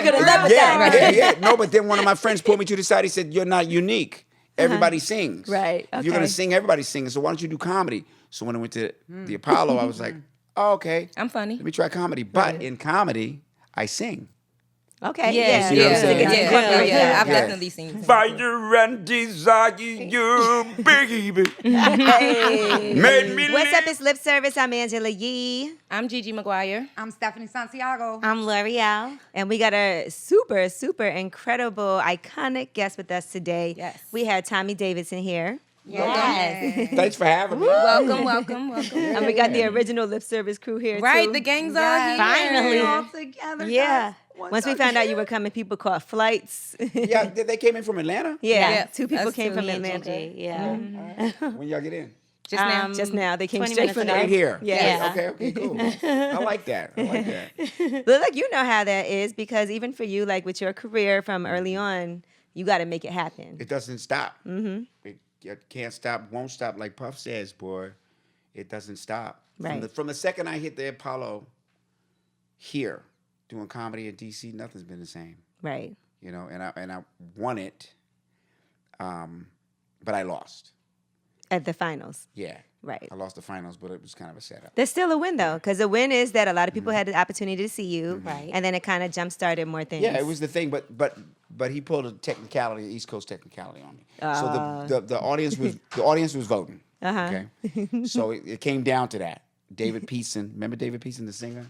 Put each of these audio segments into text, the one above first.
You're going to love it. Yeah. No, but then one of my friends pulled me to the side. He said, "You're not unique. Everybody sings. Right. If you're going to sing, everybody sings. So why don't you do comedy?" So when I went to the Apollo, I was like, "Oh, okay. I'm funny. Let me try comedy." But in comedy, I sing. Okay. Yeah. See what I'm saying? I've definitely seen it. Fire and desire, you baby. Made me What's up? It's Lip Service. I'm Angela Yee. I'm Gigi McGuire. I'm Stephanie Santiago. I'm L'Oreal. And we got a super, super incredible, iconic guest with us today. Yes. We had Tommy Davidson here. Yes. Thanks for having me. Welcome. And we got the original Lip Service crew here, Right, too. the gang's all here. Finally. all together. Yeah. guys. Once we found out you were coming, people caught flights. Yeah, they came in from Atlanta? Yeah. Two people us came two. from Me and Atlanta. Gigi, yeah. When y'all get in? Just now. Just now. They came 20 straight minutes from ago. there. Right here. Yeah. Okay, cool. I like that. But like, you know how that is, because even for you, like with your career from early on, you got to make it happen. It doesn't stop. It can't stop, won't stop. Like Puff says, boy, it doesn't stop. Right. From the second I hit the Apollo here, doing comedy in D.C., nothing's been the same. Right. You know, and I won it, but I lost. At the finals. Yeah. Right. I lost the finals, but it was kind of a setup. There's still a win, though, because the win is that a lot of people had the opportunity to see you. Right. And then it kind of jump-started more things. Yeah, it was the thing, but he pulled a technicality, East Coast technicality on me. So the audience was voting. Okay, so it came down to that. David Peason, remember David Peason, the singer?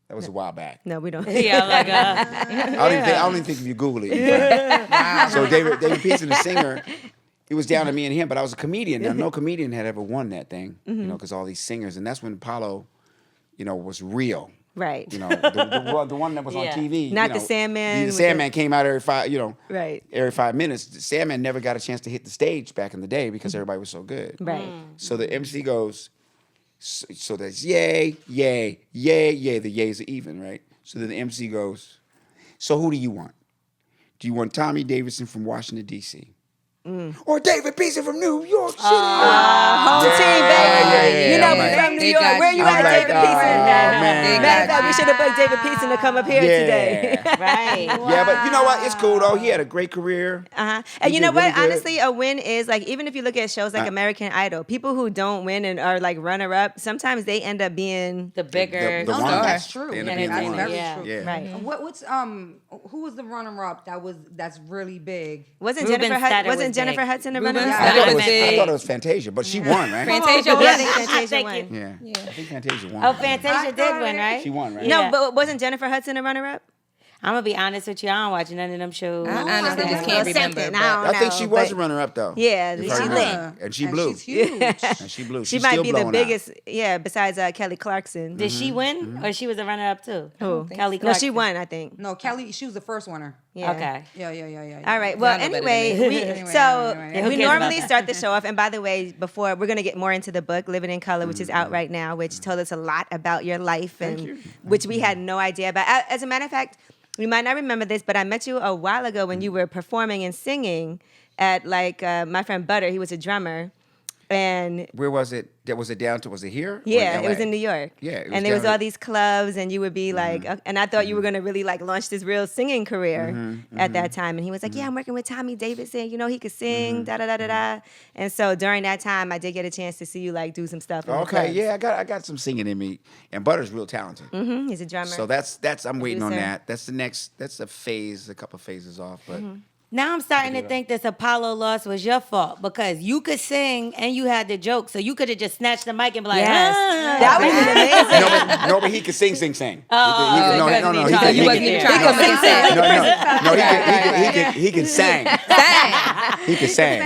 That was a while back. No, we don't. Yeah, like I don't even think if you Google it. You find it. So David Peason, the singer, it was down to me and him, but I was a comedian. Now, no comedian had ever won that thing, you know, because all these singers, and that's when Apollo, you know, was real. Right. You know, the one that was on Yeah. TV. Not you the know, Sandman. The Sandman came out every Right. every 5 minutes. The Sandman never got a chance to hit the stage back in the day because everybody was so good. Right. So the MC goes, so that's yay, yay, yay, yay. The yays are even, right? So then the MC goes, so who do you want? Do you want Tommy Davidson from Washington, D.C.? Or David Peason from New York City? Home team, baby. You know, I'm we like- from New They York. got Where you. you I'm at, like, David Peason? man. Matter of fact, we should have booked David Peason to come up here today. Right. Yeah, but you know what? It's cool, though. He had a great career. And He you know did what? really good. Honestly, a win is like, even if you look at shows like American Idol, people who don't win and are like runner up, sometimes they end up being The bigger. The Oh, one. no, that's true. They end up Yeah, being that's one. very Yeah. true. Yeah. right. What's who was the runner-up that's really big? Wasn't Ruben Jennifer Studdard was wasn't Jennifer big. Hudson the Ruben runner Studdard. up? I thought it was Fantasia, but she won, right? Fantasia Yeah, I was. think Fantasia Thank won. you. Yeah. I think Fantasia won. Oh, Fantasia did win, right? She won, right? No, Yeah. but wasn't Jennifer Hudson a runner up? I'm gonna be honest with you. I don't watch none of them shows. I honestly just can't remember. Something, but- I don't I think know, she was but a runner-up, though. Yeah, If she I remember. lit. And she And blew. she's huge. And she blew. She She's might still be the blowing biggest, besides Kelly Clarkson. Did she win, or she was a runner-up too? Who? Kelly No, Clarkson. she won, I think. No, Kelly. She was the first winner. Yeah. Okay. Yeah. All right. Well, Y'all know better anyway, than we Anyway, so anyway. Who we cares normally about start the show off. And by the way, before we're gonna get more into the book, Living in Color, which is out right now, which told us a lot about your life and which we had no idea about. As a matter of fact, you might not remember this, but I met you a while ago when you were performing and singing at like my friend Butter. He was a drummer, and Where was it? Was it down to? Was it here? Or yeah, in it was LA? in New York. Yeah, it was and there was down all at- these clubs, and you would be like, and I thought you were gonna really like launch this real singing career at that time. And he was like, "Yeah, I'm working with Tommy Davidson. You know, he could sing, da da da da da." And so during that time, I did get a chance to see you like do some stuff. In the Okay, clubs. yeah, I got some singing in me, and Butter's real talented. He's a drummer. So that's I'm waiting on Producer. that. That's the next. That's a phase, a couple phases off, but Now I'm starting to think this Apollo loss was your fault because you could sing and you had the joke, so you could have just snatched the mic and be like, Yes. "Ah." That would have been amazing. no, but he could sing. Oh, no, you no, wasn't no, even trying. he You wasn't even trying to come and say. No, he can sing. He can sing.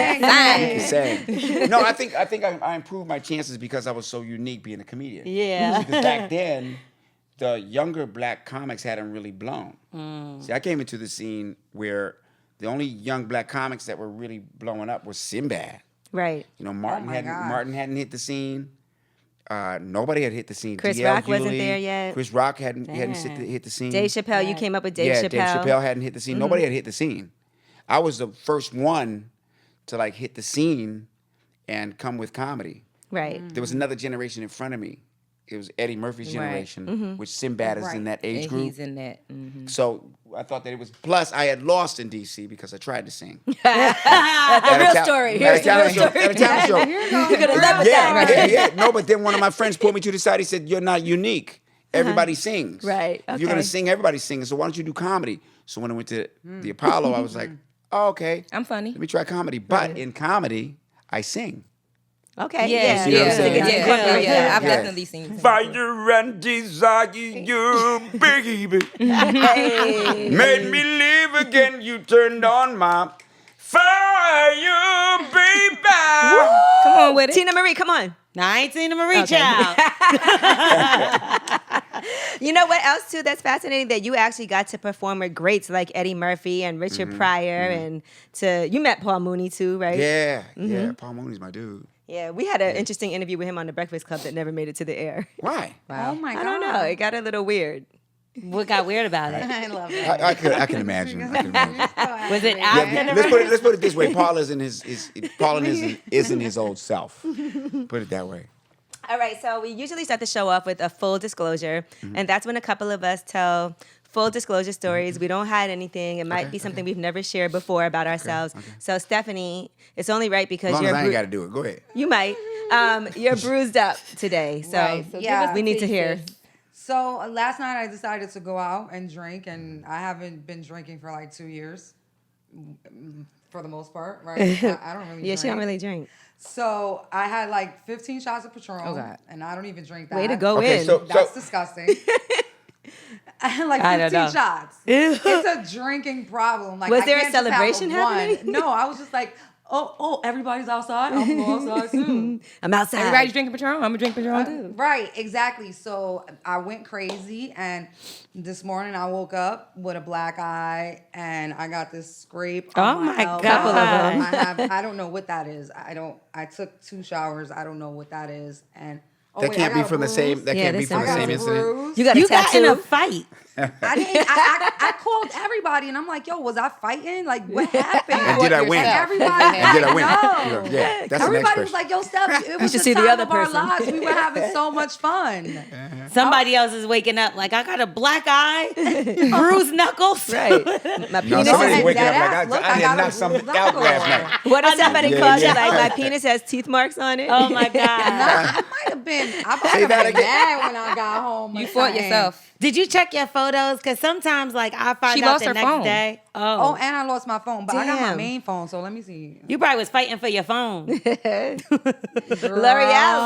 No, I think I improved my chances because I was so unique being a comedian. Yeah. Because back then, the younger black comics hadn't really blown. See, I came into the scene where the only young black comics that were really blowing up was Sinbad. Right. You know, Martin my God. hadn't hit the scene. Nobody had hit the scene. Chris DL Rock wasn't Hewley, there yet. Chris Rock hadn't hit the scene. Dave Chappelle, you came up with Dave yeah, Chappelle. Dave Chappelle hadn't hit the scene. Nobody had hit the scene. I was the first one to like hit the scene and come with comedy. Right. There was another generation in front of me it was Eddie Murphy's Right. generation, which Sinbad is in that age And group. he's in that. Mhm. So I thought that it was. Plus, I had lost in D.C. because I tried to sing. The real story. At a Here's the talent real show. At a talent show. You could have led with that. Yeah. No, but then one of my friends pulled me to the side. He said, "You're not unique. Everybody sings. Right, If you're gonna okay. sing, everybody's singing. So why don't you do comedy?" So when I went to the Apollo, I was like, "Oh, okay. I'm funny. Let me try comedy." But in comedy, I sing. Okay. Yeah, see what I'm yeah, saying? yeah. I've Yeah. definitely seen you. Fire and desire, you baby, made me live again. You turned on my fire, baby. Come on with it. Tina Marie, come on. Now, I ain't seen the Marie Okay. Child. You know what else too that's fascinating, that you actually got to perform with greats like Eddie Murphy and Richard Pryor, and you met Paul Mooney too, right? Yeah. Paul Mooney's my dude. Yeah, we had an interesting interview with him on the Breakfast Club that never made it to the air. Why? Oh my god. I don't know. It got a little weird. What got weird about it? I love it. I can imagine. I can imagine. Was it after Yeah, the let's put it this way. Paul isn't his old self. Put it that way. All right, so we usually start the show off with a full disclosure, and that's when a couple of us tell full disclosure stories. We don't hide anything. It might be something we've never shared before about ourselves. So Stephanie, it's only right because As long you're as I ain't got to do it. Go ahead. you might. You're bruised up today, so, Right, so yeah. we need to hear. So last night I decided to go out and drink, and I haven't been drinking for like 2 years, for the most part, right? I don't really Yeah, drink. she don't really drink. So I had like 15 shots of Patron, Oh, God. and I don't even drink that. Way to go Okay, in. so That's disgusting. I had like I don't 15 know. shots. It's a drinking problem. Like, Was I there a can't just have celebration one. happening? No, I was just like, oh, everybody's outside. I'm gonna go outside too. I'm outside. Everybody's drinking Patron. I'm gonna drink Patron too. Right, exactly. So I went crazy, and this morning I woke up with a black eye, and I got this scrape. Oh on my elbow. God. I don't know what that is. I took 2 showers. I don't know what that is, and That wait, can't I be got a from the bruise. same. That Yeah, can't be this from I the got same a incident. bruise. You got a You got tattoo. in a fight. I didn't. I called everybody, and I'm like, "Yo, was I fighting? Like, what happened?" And did I win? And everybody, And did I win? no. Yeah, that's the next Everybody was question. like, "Yo, Steph, it was should the see the time other of our person. lives. We were having so much fun." Somebody else is waking up like, I got a black eye, bruised knuckles. Right. My No, penis somebody's is. waking up That like ass, look, I I had got a knocked something bruised out knuckle. last night. What if somebody Yeah, calls yeah. you like, my penis has teeth marks on it? Oh my God. I might have been. I might Say have that been again. mad when I got home. You or fought something. yourself. Did you check your photos? Because sometimes, like, I find She out lost the her next phone. day. Oh, Oh, and I lost my phone, but I got my Damn. main phone. So let me see. you probably was fighting for your phone. L'Oreal,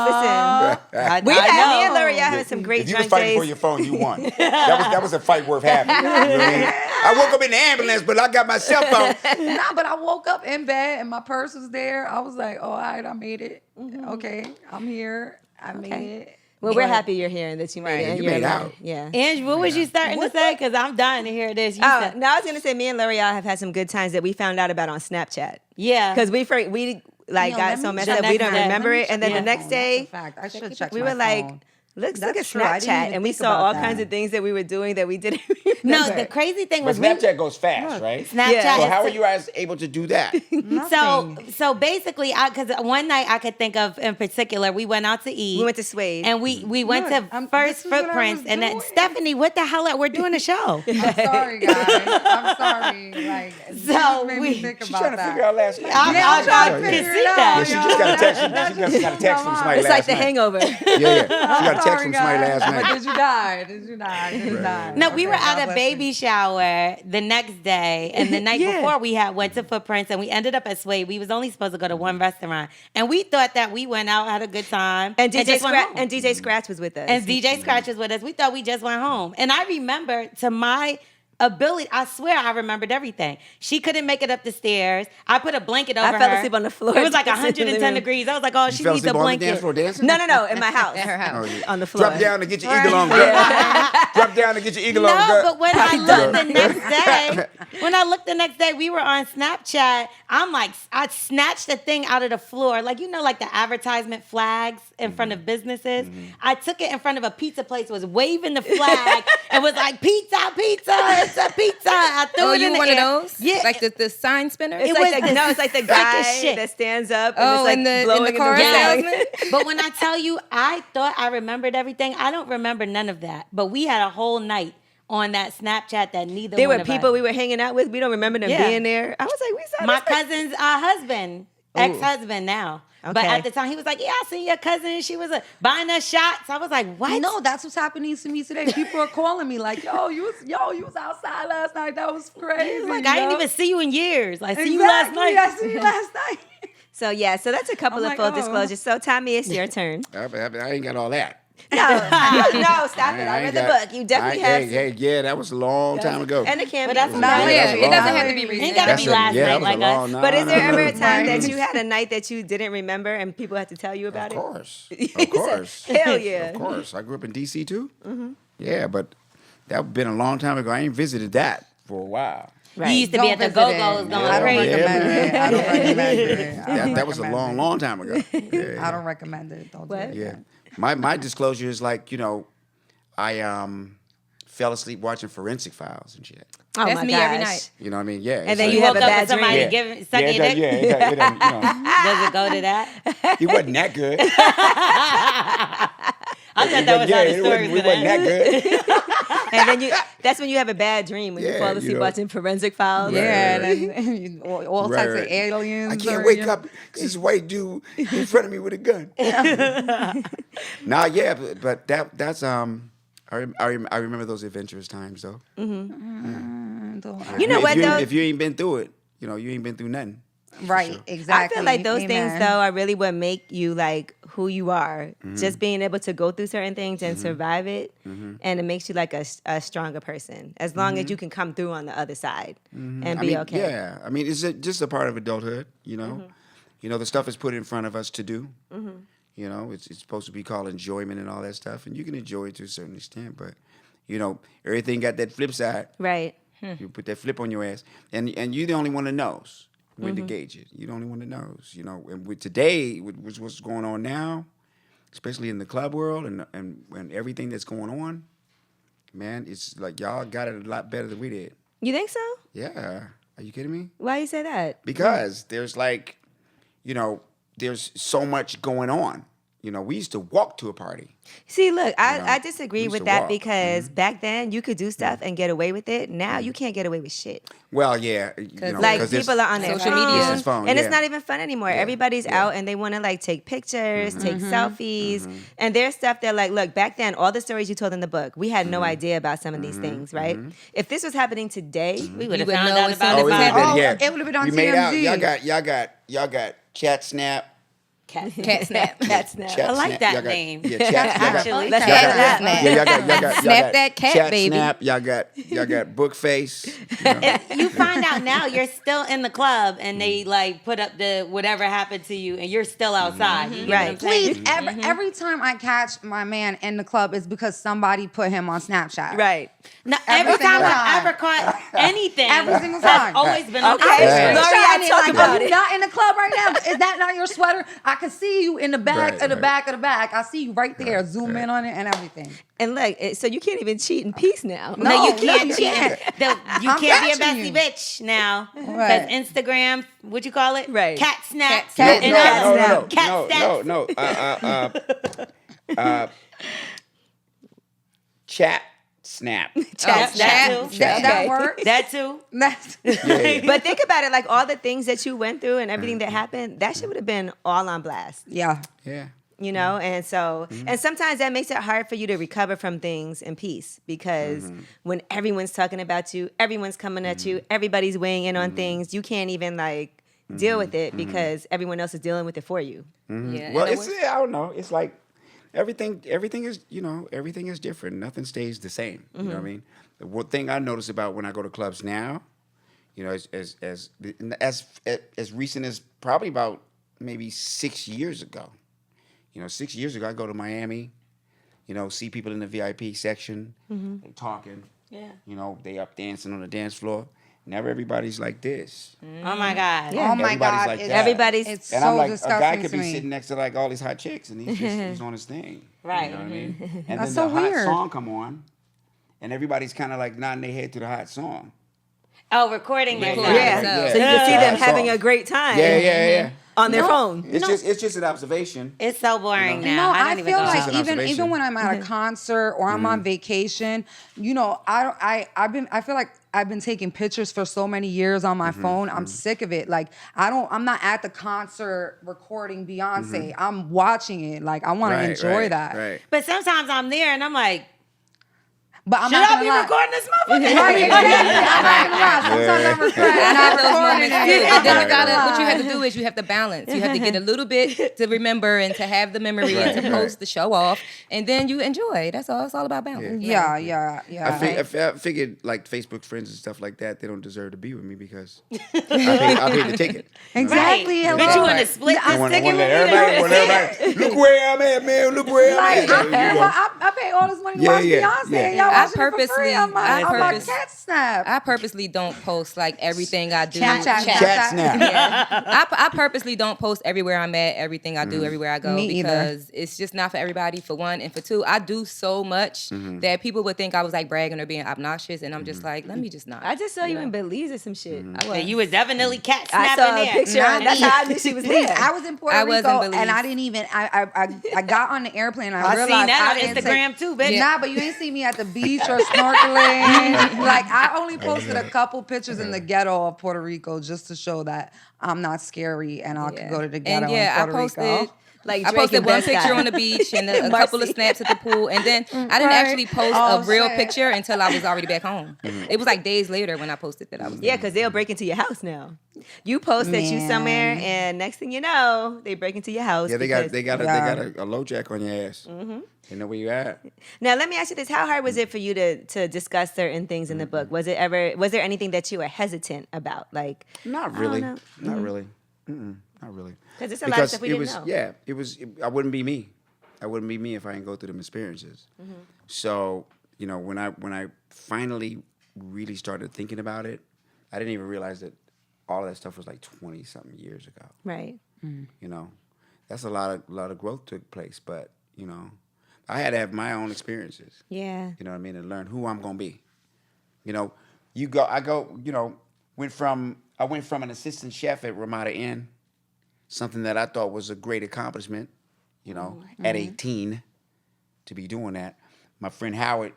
listen. I, We I had me know. and L'Oreal having some great If you was drunk fighting days. for your phone, you won. That was a fight worth having. You know what I mean? I woke up in the ambulance, but I got my cell phone. Nah, but I woke up in bed and my purse was there. I was like, "Oh, all right, I made it. Okay, I'm here. I made it." Well, we're happy you're here and that you made it. and you you're made alive. out. Yeah. Ange, what was you starting to say? Because I'm dying to hear this. You Oh, said, no, I was going to say me and L'Oreal have had some good times that we found out about on Snapchat. yeah. Because we like Yo, got let so me messed check up we that don't out. remember Let me it. And check then the my next phone. day, That's a fact. I should check we my were like, phone. look That's at true. I didn't Snapchat. even And we think saw about all that. kinds of things that we were doing that we didn't remember. No, the crazy thing But was Snapchat goes fast, right? Snapchat. Yeah. So is- how are you guys able to do that? So basically, because one night I could think of in particular, we went out to eat. We went to Suede. And we went Look, to First this is what I Footprints, was and then doing. Stephanie, what the hell? We're doing a show. I'm sorry, guys. I'm sorry. Like, So so made we- me think She's about trying to that. figure out last night. I'm Yeah, I'm trying to Yeah, figure see it out. that. Yeah, she just got a text. She just got a text from somebody It's last like the night. hangover. Yeah. She got a text Sorry, from somebody guys. last But night. did you die? Did you die? Did you die? No, we Okay, were God at a bless baby you. shower the next day, and the night Yeah. before we went to Footprints, and we ended up at Suede. We was only supposed to go to one restaurant, and we thought that we went out, had a good time, And DJ just went Scratch home. and DJ Scratch was with us. And DJ Scratch was with us. We thought we just went home. And I remember, to my ability, I swear I remembered everything. She couldn't make it up the stairs. I put a blanket over her. I fell asleep on the floor. It was like Just in the living 110 room. degrees. I was like, oh, You she fell needs a asleep on the blanket. dance floor dancing? No, in my house. At her house. Oh, yeah. On the floor. Drop down to get your eagle on. Drop down to get your eagle on. No, girl. but when I looked the next day, we were on Snapchat. I'm like, I snatched the thing out of the floor. Like, like the advertisement flags in front of businesses. I took it in front of a pizza place, was waving the flag, and was like, pizza, pizza. pizza, pizza. I threw Oh, it in you the one air. of those? Yeah. Like the sign spinner? It's It like was the, the no, it's like the sickest guy shit. that stands up Oh, and it's like in blowing the car in the wind. salesman? But when I tell you, I thought I remembered everything. I don't remember none of that. But we had a whole night on that Snapchat that neither There one were of people us. we were hanging out with. We don't remember them Yeah. being there. I was like, we saw My this person. cousin's husband, ex-husband now. But Okay. at the time, he was like, yeah, I seen your cousin. She was buying us shots. I was like, what? No, that's what's happening to me today. People are calling me like, yo, you was outside last night. That was crazy. He was like, I yo." didn't even see you in years. Like, see you last Exactly, night. I see you last night. So yeah, so that's a couple I'm of like, full oh. disclosures. So Tommy, it's your turn. I ain't got all that. No, no, stop it. I ain't read the got- book. You definitely have. Hey, yeah, that was a long time ago. And it can But be. that's Yeah, not. Yeah, that's a it long- doesn't have to be Ain't recent. gotta be last yeah, night that was like a long, us. no, But is no, there no, ever no. a time that you had a night that you didn't remember and people had to tell you about Of it? course. Of course. Hell yeah. Of course. I grew up in D.C. too. Mm-hmm. Yeah, but that been a long time ago. I ain't visited that for a while. Right. You used to be at the Don't visit Go-Go's it. going I don't crazy. recommend it. I don't recommend it. I don't That was a recommend long, it. long time ago. Yeah, I don't recommend it. Don't do What? it. yeah. My disclosure is like, I fell asleep watching Forensic Files and shit. Oh That's my me gosh. every night. You know what I mean? Yeah. And it's then like- you You have woke a up bad with somebody dream. giving sucking yeah, your dick? it doesn't, Does it go to that? he wasn't that good. I thought that was how the story was It wasn't going to that end. good. And then that's when you have a bad dream when you Yeah, fall asleep you know. watching Forensic Files. Yeah, Right, and then all Right, types of right. aliens. I can't or, wake you know- up because this white dude in front of me with a gun. Nah, yeah, but that's I remember those adventurous times though. You know what, though? If you ain't been through it, you ain't been through nothing. Right, exactly. I feel like those things, Amen. though, are really what make you like who you are. Mm-hmm. Just being able to go through certain things and survive it, and it makes you like a stronger person. As long as you can come through on the other side and I be mean, okay. yeah. I mean, it's just a part of adulthood. The stuff is put in front of us to do. It's supposed to be called enjoyment and all that stuff, and you can enjoy it to a certain extent, but everything got that flip side. Right. You put that flip on your ass, and you're the only one that knows when to gauge it. You're the only one that knows. And with today, with what's going on now, especially in the club world and everything that's going on, man, it's like y'all got it a lot better than we did. You think so? Yeah. Are you kidding me? Why you say that? Because there's like, there's so much going on. We used to walk to a party. See, look, know, I disagree we used with to that walk. because back then you could do stuff and get away with it. Now you can't get away with shit. Well, yeah. Like 'cause there's people are on their social phone, media. It's his phone, and yeah. it's not even fun anymore. Everybody's out and they want to like take pictures, take selfies, and there's stuff that like, look, back then all the stories you told in the book, we had no idea about some of these things, right? If this was happening today, We would have would found know out as about soon it. as it by- happened. it would've been on we made out. TMZ. Y'all got Chat Snap. Cat Cat snap. Cat snap. Chat I like Snap. that Y'all got- name. Yeah, Chat. y'all got- Actually, Let's y'all get got- that. snap. Yeah, y'all got Snap that cat, Chat baby. Snap. Y'all got Book Face. You find out now you're still in the club and they like put up the whatever happened to you and you're still outside. You get what I'm Right. saying? Please, every time I catch my man in the club, it's because somebody put him on Snapchat. right? No, Every every time single I've time. ever caught anything, Every single has time. always been on Okay. Instagram. Lori, Shining, talk like, about are you it. not in the club right now? Is that not your sweater? I can see you in the back Right, of the right. back of the back. I see you right there. Zoom in on it and everything. And look, so you can't even cheat in peace now. No, you No, can't you cheat. can't. You I'm can't be a catching bestie you. bitch now. Right. Because Instagram, what you call it? Right. Cat snaps. Cat and snap. all- No. Cat Chat Snap. Chat Oh, snap. that too. That Okay. works. That too. That's Yeah. But think about it, like all the things that you went through and everything that happened, that shit would have been all on blast. yeah. Yeah. You know, and so, and sometimes that makes it hard for you to recover from things in peace because when everyone's talking about you, everyone's coming at you, everybody's weighing in on things, you can't even like deal with it because everyone else is dealing with it for you. Yeah. Well, and it's I don't know. It's like everything is everything is different. Nothing stays the same. You know what I mean? The one thing I notice about when I go to clubs now, as recent as probably about maybe 6 years ago. 6 years ago I go to Miami, see people in the VIP section, they talking. Yeah. They up dancing on the dance floor. Never everybody's like this. Oh my God. Yeah. Oh my Everybody's God. like it's, that. Everybody's- it's And so I'm like, a disgusting guy could to be me. sitting next to like all these hot chicks, and he's on his thing. Right. You know what I mean? And That's then so the hot weird. song come on, and everybody's kind of like nodding their head to the hot song. Oh, recording their Recording song. themselves. So you can see them Hot having song. a great time. Yeah. On their phone. It's just an observation. It's so boring You know? now. No, I I don't even feel go It's like just out. an even observation. when I'm at a concert or I'm on vacation, you know, I feel like I've been taking pictures for so many years on my phone. I'm sick of it. Like I'm not at the concert recording Beyonce. I'm watching it. Like I want to enjoy that. Right. But sometimes I'm there and I'm like, But I'm should not I gonna be lie. recording this motherfucker? Right, exactly. I'm not gonna lie. Sometimes I'm regretting I not have those recording moments it. too. But then you I'm not gotta, gonna what you have to lie. do is you have to balance. You have to get a little bit to remember and to have the memory and to Right. post the show off, and then you enjoy. That's all. It's all about balance. Yeah. I figured like Facebook friends and stuff like that, they don't deserve to be with me because I paid the ticket. Exactly. Right. Hello. But you want to split I this want ticket with everybody, look where I'm at, man. Look where I'm Like, at. I pay all this money to Yeah, watch yeah, Beyonce. yeah. And y'all I watching it for free purposely- on my I cat snap. I purposely don't post like everything I do. Chat. Chat snap. I purposely don't post everywhere I'm at, everything I do, everywhere I go, Me either. because it's just not for everybody. For one, and for two, I do so much that people would think I was like bragging or being obnoxious, and I'm just like, let me just not. I just saw you in Belize or some shit. And you was definitely cat I snapping saw a there. picture. Not That's me. how I knew she was there. I was in Puerto I was in Rico Belize. and I didn't even. I got on the airplane. And I I realized seen that I on didn't Instagram too, bitch. Nah, but you ain't see me at the beach or snorkeling. Like I only posted a couple pictures in the ghetto of Puerto Rico just to show that I'm not scary and I could go to the ghetto And yeah, in I Puerto posted. Rico. Like I Drake posted and one Best picture Guy. on the beach and a couple of Marcy. snaps at the pool, and then I didn't Right. actually post Oh, a real shit. picture until I was already back home. It was like days later when I posted that I was. Yeah, because they'll break into your house now. You post that you somewhere, Man. and next thing you know, they break into your house. Yeah, they because- got Yeah. a low jack on your ass. They know where you at. Now, let me ask you this: how hard was it for you to discuss certain things in the book? Was there anything that you were hesitant about? Like, Not I really. don't know. Not really. Not really. 'Cause it's a lot of stuff we it didn't was, know. Yeah, it was. I wouldn't be me. I wouldn't be me if I didn't go through them experiences. So you know, when I finally really started thinking about it, I didn't even realize that all of that stuff was like 20 something years ago. right? You know, that's a lot of growth took place. But you know, I had to have my own experiences. Yeah. You know what I mean? And learn who I'm gonna be. You know, I went from an assistant chef at Ramada Inn, something that I thought was a great accomplishment, you know, at 18 to be doing that. My friend Howard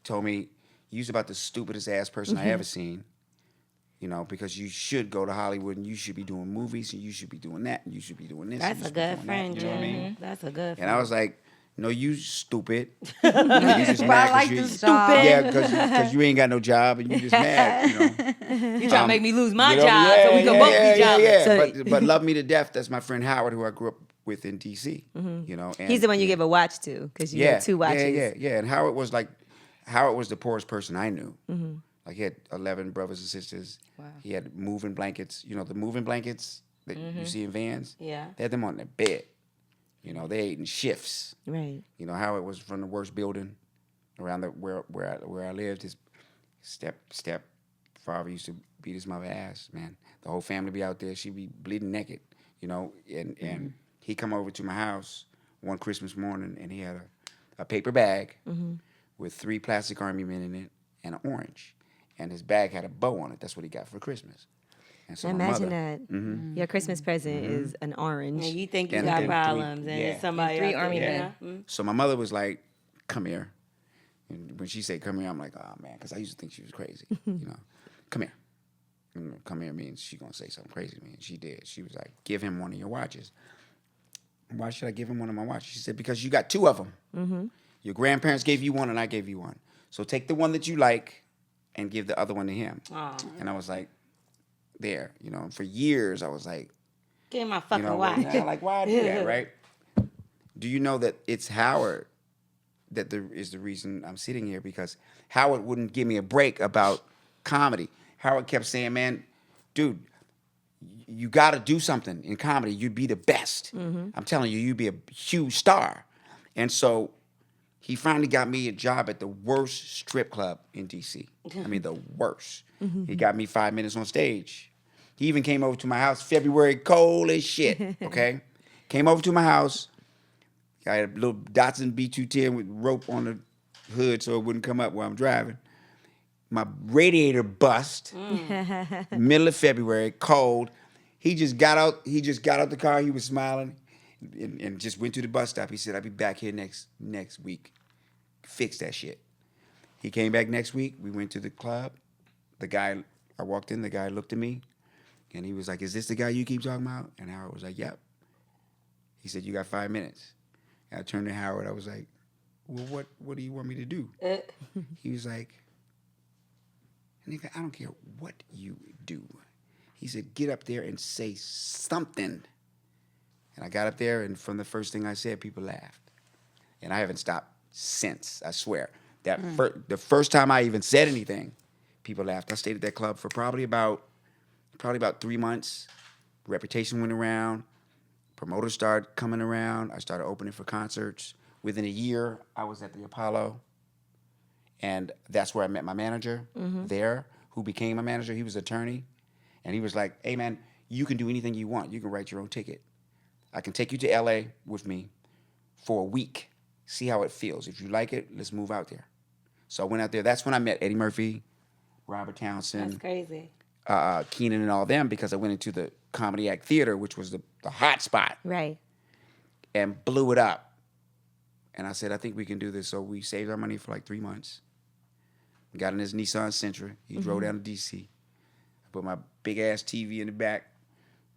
told me, you're about the stupidest ass person I ever seen. You know, because you should go to Hollywood and you should be doing movies and you should be doing that and you should be doing this. and That's you a should be good doing friend, that, you know what I mean? Jim. That's a good And friend. I was like, no, you stupid. You just But mad I like 'cause you- this job. Yeah, because you ain't got no job and you just mad, you know. You trying to make me lose my You know, job so we can both be jobless. Yeah. So- But love me to death. That's my friend Howard, who I grew up with in D.C. You know, and He's the one you give a watch to because you have two watches. Yeah. And Howard was the poorest person I knew. Like he had 11 brothers and sisters. Wow. He had moving blankets. You know, the moving blankets that you see in vans. Yeah. They had them on their bed. You know, they ate in shifts. Right. You know, Howard was from the worst building around where I lived. His stepfather used to beat his mother ass, man. The whole family be out there. She'd be bleeding naked, you know. And he come over to my house one Christmas morning, and he had a paper bag with 3 plastic army men in it and an orange. And his bag had a bow on it. That's what he got for Christmas. And so my Imagine mother, that. Your Christmas present is an orange. And you think you And got then problems, and yeah. it's somebody And 3 out there, army you men. know? So my mother was like, come here. And when she said come here, I'm like, oh, man, because I used to think she was crazy. You know, come here. And come here means she going to say something crazy to me. And she did. She was like, give him one of your watches. Why should I give him one of my watches? She said, because you got 2 of them. Your grandparents gave you one and I gave you one. So take the one that you like and give the other one to him. Aw. And I was like, there. You know, for years I was like, Give me my you fucking know, watch. like, why I do that, right? Do you know that it's Howard that is the reason I'm sitting here? Because Howard wouldn't give me a break about comedy. Howard kept saying, man, dude, you got to do something in comedy. You'd be the best. I'm telling you, you'd be a huge star. And so he finally got me a job at the worst strip club in D.C. I mean, the worst. He got me 5 minutes on stage. He even came over to my house, February, cold as shit, okay? Came over to my house. I had a little Datsun B210 with rope on the hood so it wouldn't come up while I'm driving. My radiator bust. Middle of February, cold. He just got out the car. He was smiling, and just went to the bus stop. He said, "I'll be back here next week. Fix that shit." He came back next week. We went to the club. I walked in. The guy looked at me, and he was like, "Is this the guy you keep talking about?" And Howard was like, "Yep." He said, "You got 5 minutes." And I turned to Howard. I was like, "Well, what do you want me to do?" He was like, "Nigga, I don't care what you do." He said, "Get up there and say something." And I got up there, and from the first thing I said, people laughed. And I haven't stopped since, I swear. The first time I even said anything, people laughed. I stayed at that club for probably about 3 months. Reputation went around. Promoters started coming around. I started opening for concerts. Within a year, I was at the Apollo. And that's where I met my manager there, who became my manager. He was an attorney. And he was like, "Hey, man, you can do anything you want. You can write your own ticket. I can take you to L.A. with me for a week. See how it feels. If you like it, let's move out there." So I went out there. That's when I met Eddie Murphy, Robert Townsend, That's crazy. Keenan and all them, because I went into the Comedy Act Theater, which was the hot spot, Right. and blew it up. And I said, "I think we can do this." So we saved our money for like 3 months. Got in his Nissan Sentra. He drove down to D.C. I put my big-ass TV in the back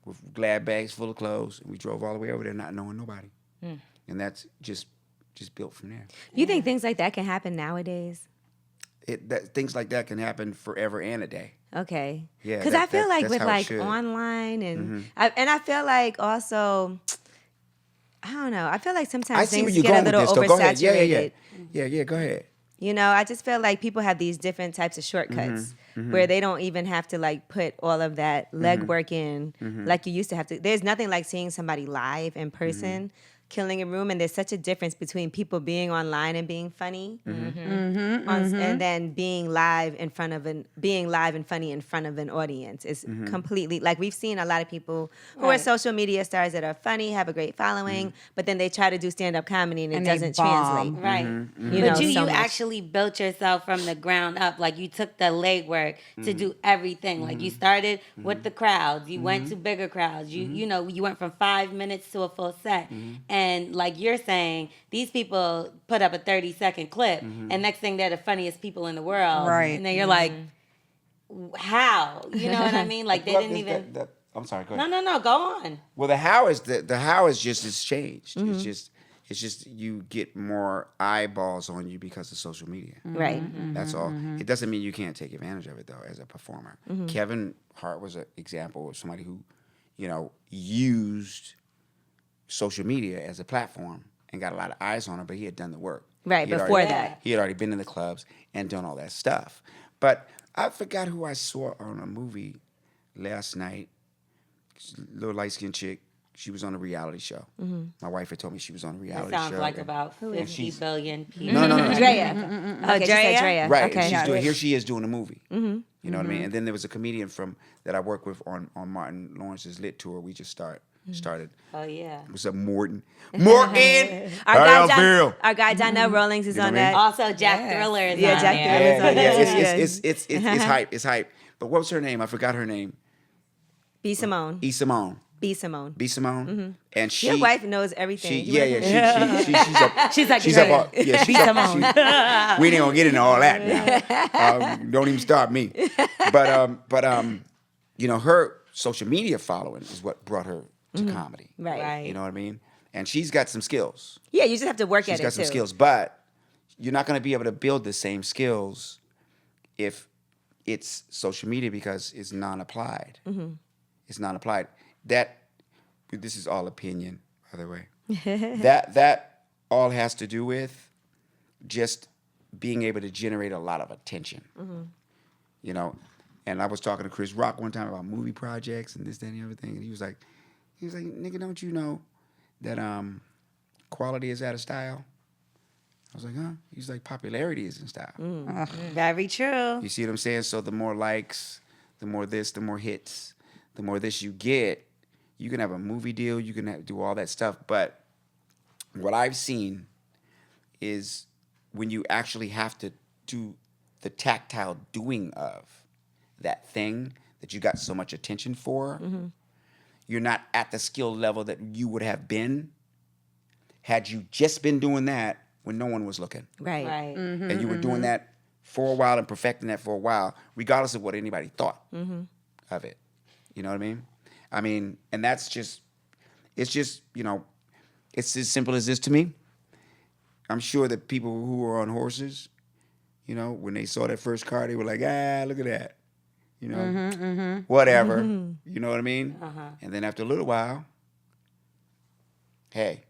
with glad bags full of clothes, and we drove all the way over there not knowing nobody. And that's just built from there. You think things like that can happen nowadays? Things like that can happen forever and a day. Okay. Yeah, Because I feel like that's with how it like should. online and I feel like also, I don't know. I feel like I sometimes see where things you're get a going with little this, though. Go ahead. oversaturated. Yeah, go ahead. You know, I just feel like people have these different types of shortcuts where they don't even have to like put all of that legwork in like you used to have to. There's nothing like seeing somebody live in person, killing a room, and there's such a difference between people being online and being funny, and then being live and funny in front of an audience. Is completely like we've seen a lot of people who are social media stars that are funny, have a great following, but then they try to do stand-up comedy and it And they doesn't bomb. translate. Right. You But know, you so much. actually built yourself from the ground up. Like you took the legwork to do everything. Like you started with the crowds. You went to bigger crowds. You know, you went from 5 minutes to a full set. And like you're saying, these people put up a 30-second clip and next thing they're the funniest people in the world. Right. And then you're like, how? You know what I mean? Like they Well, didn't even I'm sorry, go ahead. No, go on. Well, the how is just it's changed. It's just you get more eyeballs on you because of social media. Right. That's all. It doesn't mean you can't take advantage of it though as a performer. Kevin Hart was an example of somebody who, used social media as a platform and got a lot of eyes on him, but he had done the work. Right, He had before already- that. He had already been in the clubs and done all that stuff. But I forgot who I saw on a movie last night. Little light-skinned chick. She was on a reality show. My wife had told me she was on a That reality sounds show. like and- about 50 she's- billion people. No. Drea. Okay, she said Drea? Drea. Right. Okay. And here she is doing a movie. You know what I mean? And then there was a comedian that I work with on Martin Lawrence's Lit Tour. We just started. Oh, yeah. What's up, Morton? Morton! Our How y'all guy, feel? our guy Donnell Rawlings is You know on what I mean? that. Also, Jack Thriller is Yeah, on Jack there. Thriller. It's hype. It's hype. But what was her name? I forgot her name. B. Simone. E. Simone. B. Simone. B. Simone. And she. Your wife knows everything. She's up. She's like, She's great. up. Yeah, she's up. We ain't gonna get into all that now. Don't even start me. But her social media following is what brought her to comedy. Right. You know what I mean? And she's got some skills. Yeah, you just have to work She's at it got some too. skills, but you're not going to be able to build the same skills if social media because it's non-applied. It's non-applied. This is all opinion, by the way. that all has to do with just being able to generate a lot of attention. And I was talking to Chris Rock one time about movie projects and this, that, and the other thing, and he was like, nigga, don't you know that quality is out of style? I was like, huh? He's like, popularity is in style. Very true. You see what I'm saying? So the more likes, the more this, the more hits, the more this you get, you can have a movie deal, you can do all that stuff. But what I've seen is when you actually have to do the tactile doing of that thing that you got so much attention for, you're not at the skill level that you would have been had you just been doing that when no one was looking. Right. Right. And you were doing that for a while and perfecting that for a while, regardless of what anybody thought of it. You know what I mean? And that's just, it's just, it's as simple as this to me. I'm sure that people who were on horses, when they saw that first car, they were like, look at that. Whatever. You know what I mean? And then after a little while, hey,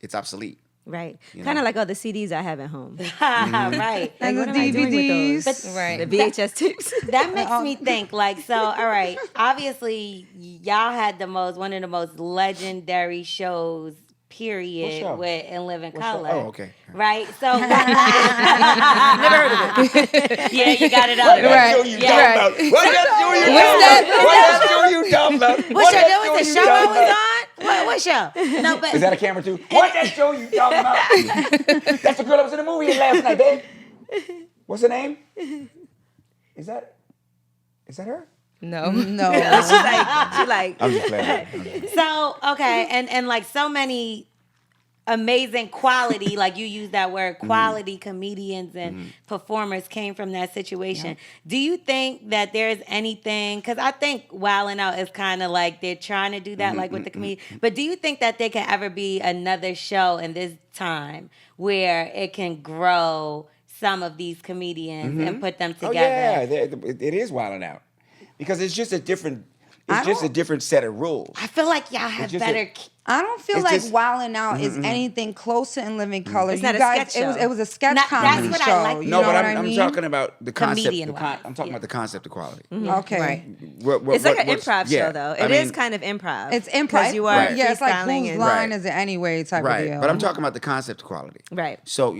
it's obsolete. Right. Kind of like all the CDs I have at home. Right. And Like, the what am I doing with DVDs. those? Right. The VHS tapes. That makes me think, like, so, all right, obviously, y'all had one of the most legendary shows, What period, show? with In Living What show? Color. Oh, okay. Right? So, Never heard of it. yeah, you got it out. What show you talking about? What show you talking about? What show? There was a show I was on? What show? No, but Is that a camera too? What that show you talking about? That's the girl that was in the movie last night, babe. What's her name? Is that her? No. No. She like, I'm just playing. so okay, and like so many amazing quality, like you use that word, quality comedians and performers came from that situation. Do you think that there's anything, because I think Wildin' Out is kind of like they're trying to do that, like with the comedian, but do you think that there can ever be another show in this time where it can grow some of these comedians and put them together? Oh yeah, it is Wildin' Out because it's just a different. It's just a different set of rules. I feel like y'all have just better. I don't feel It's like just- Wildin' Out is anything close to In Living Color. It's You not a guys, sketch show. it was a sketch That's comedy what I show. like. You No, know but what I'm I mean? talking about the concept. Comedian-wise, I'm talking about the concept of quality. Okay. Right. it's like an improv show, though. It is kind of improv. It's improv. Because you are Right. Yeah, it's like freestyling whose and- line Right. is it anyway type of Right, deal. but I'm talking about the concept of quality. Right. So,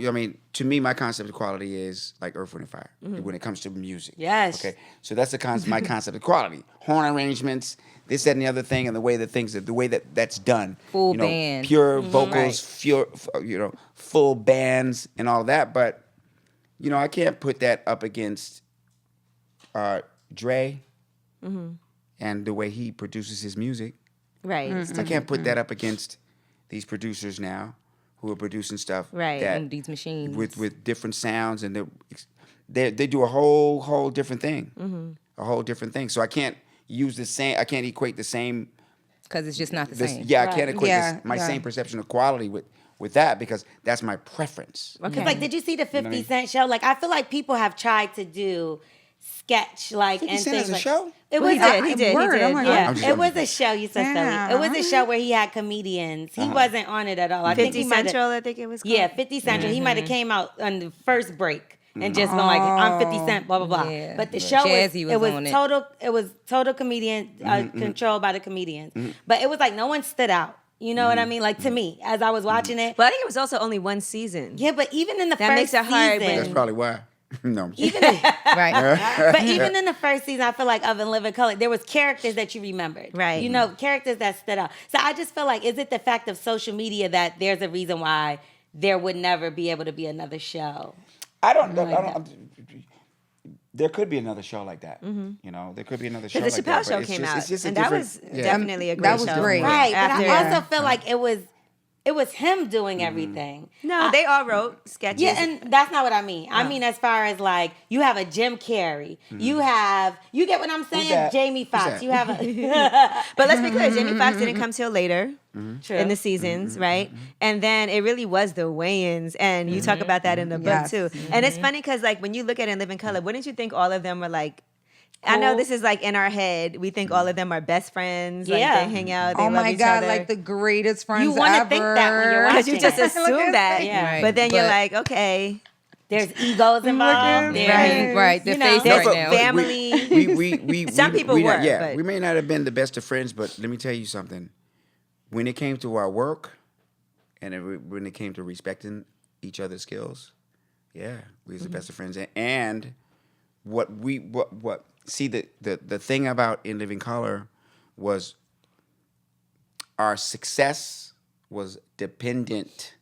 to me, my concept of quality is like Earth, Wind, and Fire when it comes to music. Yes. Okay. So that's my concept of quality. Horn arrangements, this, that, and the other thing, and the way that's done. Full band. Pure vocals, full bands, and all that. But, I can't put that up against Dre and the way he produces his music. Right. I can't put that up against these producers now who are producing stuff Right. that And these machines. with different sounds, and they do a whole different thing, a whole different thing. So I can't use the same. I can't equate the same. Because it's just not the same. I can't equate Yeah, my yeah. same perception of quality with that because that's my preference. Okay. It's like, did you see the 50 Cent show? Like, I feel like people have tried to do sketch, like, 50 and Cent things has a like, show? It Well, was he did. Word, oh my God. Yeah, I'm just it was joking. a show. You said Yeah. silly. It was a show where he had comedians. He wasn't on it at all. I think 50 he might have. Central, I think it was called. Yeah, 50 Central. He might have came out on the first break and just been like, "I'm 50 Cent," blah blah blah. Yeah. But the show Jazzy was it was on it. total. It was total comedian controlled by the comedians. But it was like no one stood out. You know what I mean? Like to me, as I was watching it. But I think it was also only one season. Yeah, but even in the That first makes it hard when- season, That's probably why. No, I'm just even in, Right. but even in the first season, I feel like of In Living Color, there was characters that you remembered. Right. You know, characters that stood out. So I just feel like, is it the fact of social media that there's a reason why there would never be able to be another show? I don't. There could be another show like that. There could be another show Because like the that. Chappelle show but it's came just- out, it's just a and that different- was yeah. definitely a great That was show. great. Right. But After- I also feel like it was him doing everything. No, they all wrote sketches. Yeah, and that's not what I mean. I mean, as far as like, you have a Jim Carrey, you get what I'm saying? that? Jamie Who's Foxx. that? You have a. But let's be clear, Jamie Foxx didn't come till later True. in the seasons, right? And then it really was the weigh-ins, and you talk about that in the book Yes. too. And it's funny because like when you look at it in Living Color, wouldn't you think all of them were like, I know Cool. this is like in our head, we think all of them are best friends, like Yeah. they hang out, they Oh love my each God, other. like the greatest friends You wanna ever. think that when you're because you watching just it. assume that, Yeah. but then you're But- like, okay, There's egos involved. Look at There's, Right. The You know, face there's right a now. family. We Some people we not- were, Yeah, but- we may not have been the best of friends, but let me tell you something. When it came to our work, and when it came to respecting each other's skills, yeah, we was the best of friends. And what see the thing about In Living Color was our success was dependent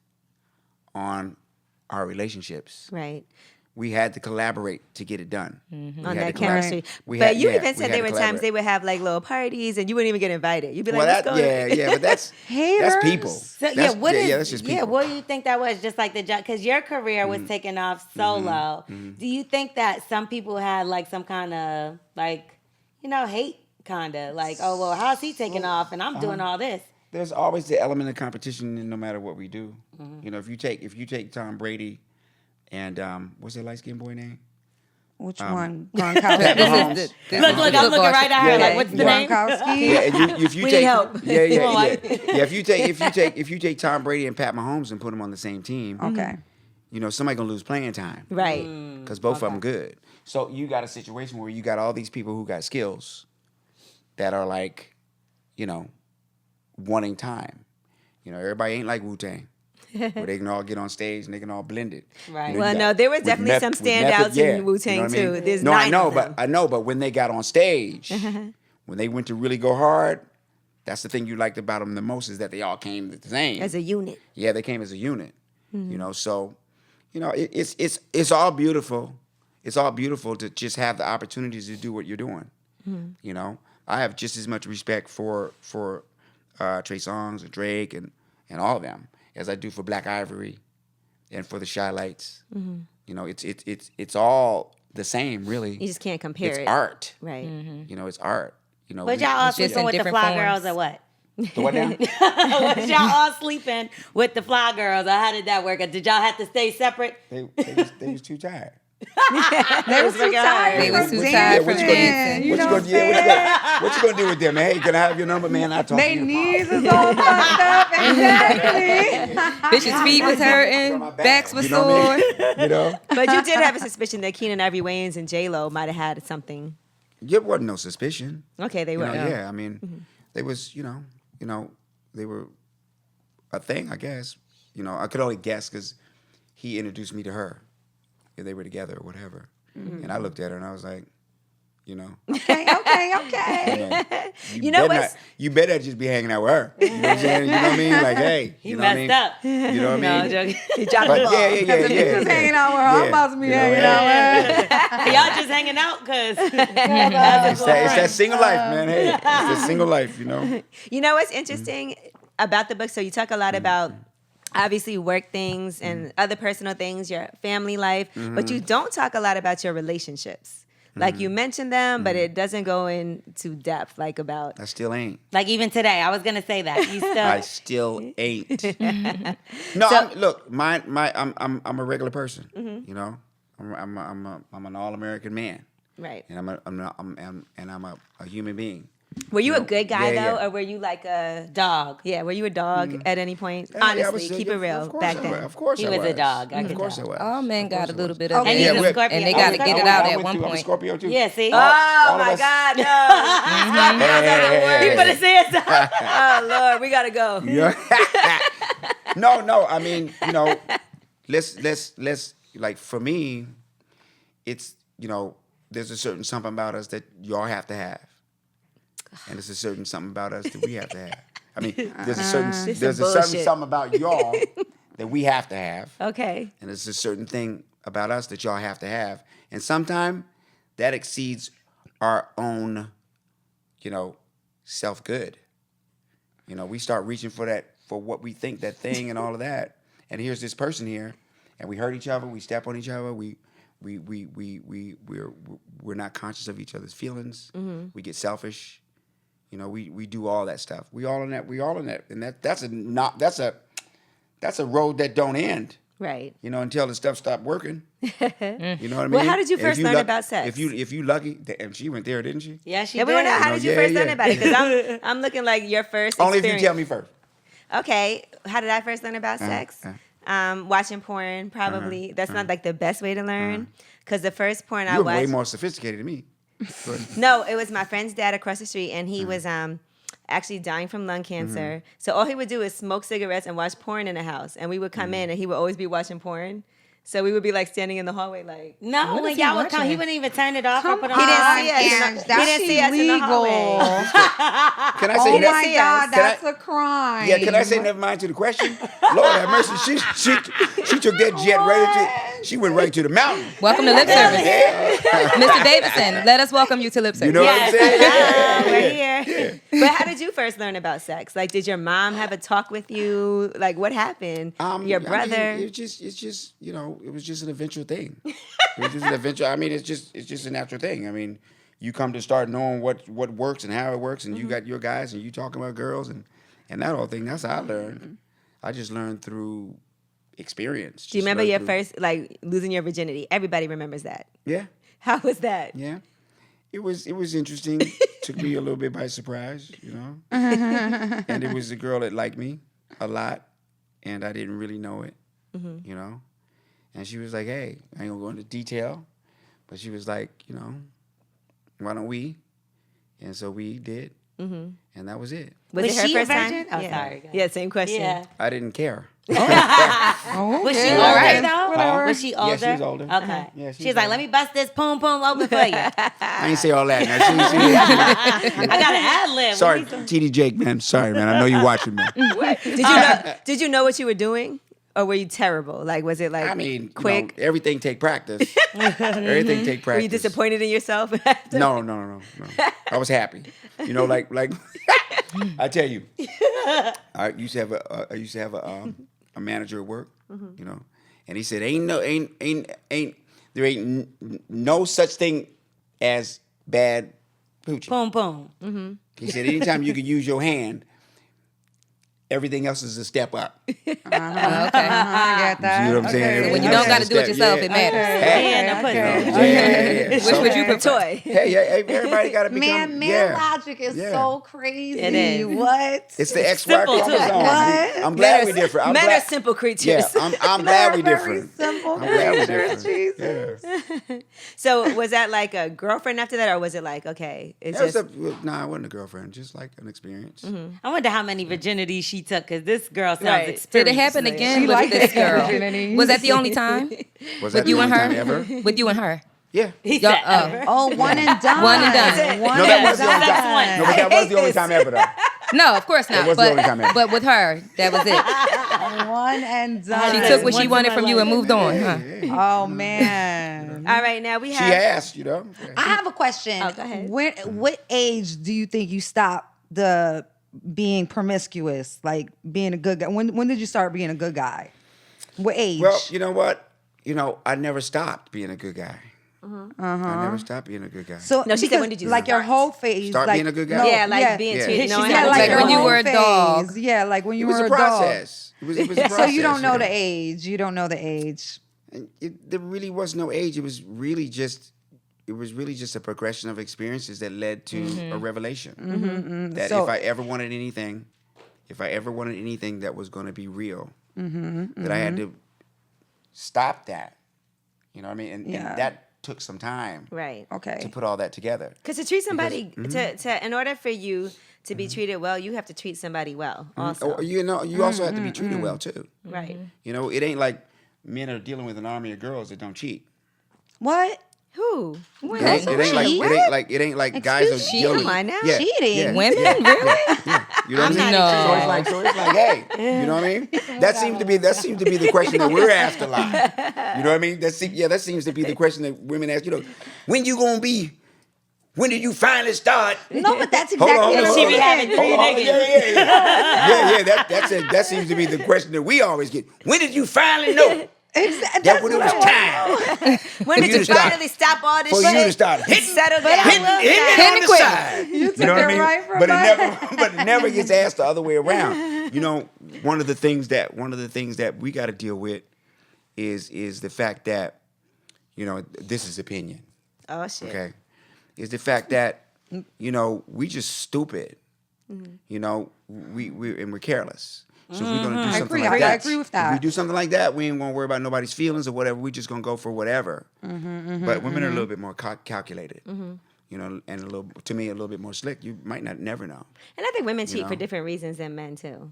on our relationships. Right. We had to collaborate to get it done. On We had that to chemistry. We But had- you yeah, even we said had there to were times collaborate. they would have like little parties and you wouldn't even get invited. You'd be like, Well, let's go. but that's people. So That's, what is that's just people. what do you think that was? Just like the job, because your career was taking off solo. Do you think that some people had like some kind of like, hate kind of like, oh well, how's he taking off and I'm doing all this? There's always the element of competition in no matter what we do. If you take Tom Brady and what's that light skinned boy name? Which one? Pat Gronkowski. Mahomes. Look, I'm looking right at her. Yeah, Like, what's the name? Gronkowski. Yeah, and if you We take need help. yeah. If you take Tom Brady and Pat Mahomes and put them on the same team, Okay. somebody gonna lose playing time, Right. because both of them good. So you got a situation where you got all these people who got skills that are like, wanting time. Everybody ain't like Wu-Tang. Where they can all get on stage and they can all blend it. Right. You Well, got- no, there was with definitely some with method, standouts in yeah. Wu-Tang, You know what I mean? too. There's no, 9 I know, of them. but when they got on stage, when they went to really go hard, that's the thing you liked about them the most, is that they all came the same. As a unit. Yeah, they came as a unit. So, it's all beautiful. It's all beautiful to just have the opportunities to do what you're doing. I have just as much respect for Trey Songz and Drake and all of them as I do for Black Ivory and for the Shy Lights. It's all the same, really. You just can't compare It's it. art. Right. It's art. But y'all all It's just sleeping in with the different fly forms. girls or what? The what now? Was y'all all sleeping with the fly girls or how did that work? Or did y'all have to stay separate? they was too tired. They was too tired. They was from too tired from dancing, dancing. You What know you what I'm gonna saying? what you gonna do with them? Hey, can I have your number, man? I talk They to you knees tomorrow. is all fucked up. Exactly. Bitches' feet was hurting, backs was You know what sore. I mean? But you did have a suspicion that Keenan Ivory Wayans and J-Lo might have had something. There wasn't no suspicion. Okay, they You were. know, yeah, I mean, they was, they were a thing, I guess. I could only guess because he introduced me to her. If they were together or whatever. And I looked at her and I was like, Okay. You know better what's- you better just be hanging out with her. You know what I'm saying? You know what I mean? Like, hey. He you know what I mean? messed up. You know what No, I I'm mean? joking. He dropped But the ball. yeah. Just hanging out with her. I'm about to be hanging out with her. Y'all just hanging out because It's that single life, man. Hey, it's that single life, You know what's interesting about the book? So you talk a lot about obviously work things and other personal things, your family life, but you don't talk a lot about your relationships. Like you mention them, but it doesn't go into depth, like about. I still ain't. like even today, I was gonna say that. You still I still ain't. No, look, I'm a regular person. I'm an all-American man, Right. and I'm a human being. Were you a good guy yeah, though, yeah. or were you like a dog. Yeah, were you a dog at any point? Yeah, I Honestly, was- keep it real. Of course Back I then, was. Of course He I was a dog. I Of could course I tell. was. All men Of got course a I little was. bit of And it. he's a we're- Scorpio. And they Oh, gotta Scorpio. get it out I at went one through- I'm a point. Scorpio too. Yeah, see. Oh All of my us- God, no! Hey, He put his hands up. Oh Lord, we gotta go. Yeah. No. I mean, let's like for me, it's there's a certain something about us that y'all have to have, and there's a certain something about us that we have to have. I mean, there's a certain bullshit. something about y'all that we have to have, Okay. and there's a certain thing about us that y'all have to have, and sometimes that exceeds our own, self good. We start reaching for what we think that thing and all of that, and here's this person here, and we hurt each other, we step on each other, we're not conscious of each other's feelings. We get selfish. We do all that stuff. We all in that. And that's a road that don't end. Right. Until the stuff stopped working. You know what I mean? Well, how did you And first if learn luck- about sex? If you lucky, and she went there, didn't she? Yeah, she Yeah, we want to know, did. how did you Yeah, first learn yeah. about it? Because I'm looking like your first Only if experience. you tell me first. Okay, how did I first learn about sex? Watching porn, probably. That's not like the best way to learn. Because the first porn I You were watched. way more sophisticated than me. No, it was my friend's dad across the street, and he was actually dying from lung cancer. So all he would do is smoke cigarettes and watch porn in the house. And we would come in, and he would always be watching porn. So we would be like standing in the hallway, like No, What when is he y'all would come, watching? he wouldn't even turn it off or Come put on, on. He didn't see us in the- Ange, he that's didn't see us in the illegal. hallway. Can I say Oh didn't my see God, us. that's Can a crime. Yeah, can I say never mind to the question? Lord have mercy. She took that jet right into. She went right to the mountain. Welcome to lip service. Yeah. Mr. Davidson, let us welcome you to lip service. You know what I'm saying? Hello, Yeah, we're yeah, here. But how did you first learn about sex? Like, did your mom have a talk with you? Like, what happened? Your brother? I mean, it's just it was just an eventual thing. It was just an eventual. I mean, it's just a natural thing. I mean, you come to start knowing what works and how it works, and you got your guys, and you talking about girls, and that whole thing. That's how I learned. I just learned through experience. Do you remember your first, like, losing your virginity? Everybody remembers that. Yeah, How was that? yeah. It was interesting. Took me a little bit by surprise, and it was a girl that liked me a lot, and I didn't really know it, And she was like, "Hey, I ain't gonna go into detail, but she was like, why don't we?" And so we did, and that was it. Was it her she a first time? virgin? Oh, yeah. sorry. Go ahead. Yeah, same question. Yeah. I didn't care. Oh, Was she okay. older right. though? Whatever. Was she Yeah, older? she was older. Okay. Yeah, she She's was like, older. let me bust this poom poom open for you. I ain't say all that. Now, I got an ad lib. sorry, TD Jake, man. Sorry, man. I know you watching me. Did you know what you were doing? Or were you terrible? Like, was it like I mean, quick? everything take practice. Everything take practice. Were you disappointed in yourself? No. I was happy. Like I tell you, I used to have a manager at work, and he said, there ain't no such thing as bad pooching. Boom boom. He said, anytime you can use your hand, everything else is a step up. Okay. I get that. You know what I'm saying? Okay. When you don't got to do it yourself, it matters. Yeah, no pussy. Yeah. Which So- would you prefer? Toy. Hey, everybody got to become. Man, logic is Yeah. so crazy. It is. What? It's the XY simple, too. chromosome. What? I'm glad we're different. Men are simple creatures. Yeah, I'm glad we're Very different. simple I'm glad we're creatures, different. Jesus. Yeah. So was that like a girlfriend after that, or was it like, okay, it's just Nah, it wasn't a girlfriend. Just like an experience. I wonder how many virginities she took because this girl sounds Right. experienced. Did it happen Like, again she with liked this it. girl? Virginity. Was that the only time? Was that With you the and only her? time ever? With you and her? Yeah. He Y'all- said ever. Oh, one and done. One and done. One No, that was and the only done. time. No, but that was the only time ever, though. No, of course not. was the only time ever. But with her, that was it. One and done. She Nice. took what she Once in wanted my from you life. and moved on. Huh? Oh man. all right. Now we She have. asked, I have a question. Oh, go ahead. What age do you think you stopped the being promiscuous, like being a good guy? When did you start being a good guy? What age? Well, you know what? I never stopped being a good guy. I never stopped being a good guy. So No, she said, because, when did you like your start? whole phase? Start like, being a good guy? No, Yeah, like being Yeah. treated. She knowing said how to like treat when her. you whole were a dog. phase. Yeah, like when It you was were a a dog. process. It was a process. So you don't know yeah. the age. You don't know the age. And there really was no age. It was really just a progression of experiences that led to a revelation. That So- if I ever wanted anything that was going to be real, that I had to stop that. You know what I mean? And that took some time Right. Okay. to put all that together. Because to treat somebody, to in order for you to be treated well, you have to treat somebody well. Also, Oh, you also have to be treated well too. right? It ain't like men are dealing with an army of girls that don't cheat. What? Who? It ain't like guys are Cheat? dealing. Come on now. Yeah, Cheating? yeah, Women? yeah, Really? yeah. You know what I'm saying? No. So it's like, hey, you know what I mean? That seems to be the question that we're asked a lot. You know what I mean? That seems to be the question that women ask. When you gonna be? When did you finally start? No, but that's Hold exactly on, what She she be be having three niggas. Yeah. That seems to be the question that we always get. When did you finally know that when it was time When did you you to start- finally stop all this for shit? you to start hitting, Settle down. hitting on the quick. side? You took it right from my- But it never gets asked the other way around. One of the things that we got to deal with is the fact that this is opinion. Oh shit. Okay, is the fact that we just stupid. We're careless. So if we're gonna do something like that, I agree with that. If we do something like that, we ain't gonna worry about nobody's feelings or whatever. We just gonna go for whatever. But women are a little bit more calculated. And a little bit more slick. You might not never know. And I think women cheat know? for different reasons than men too.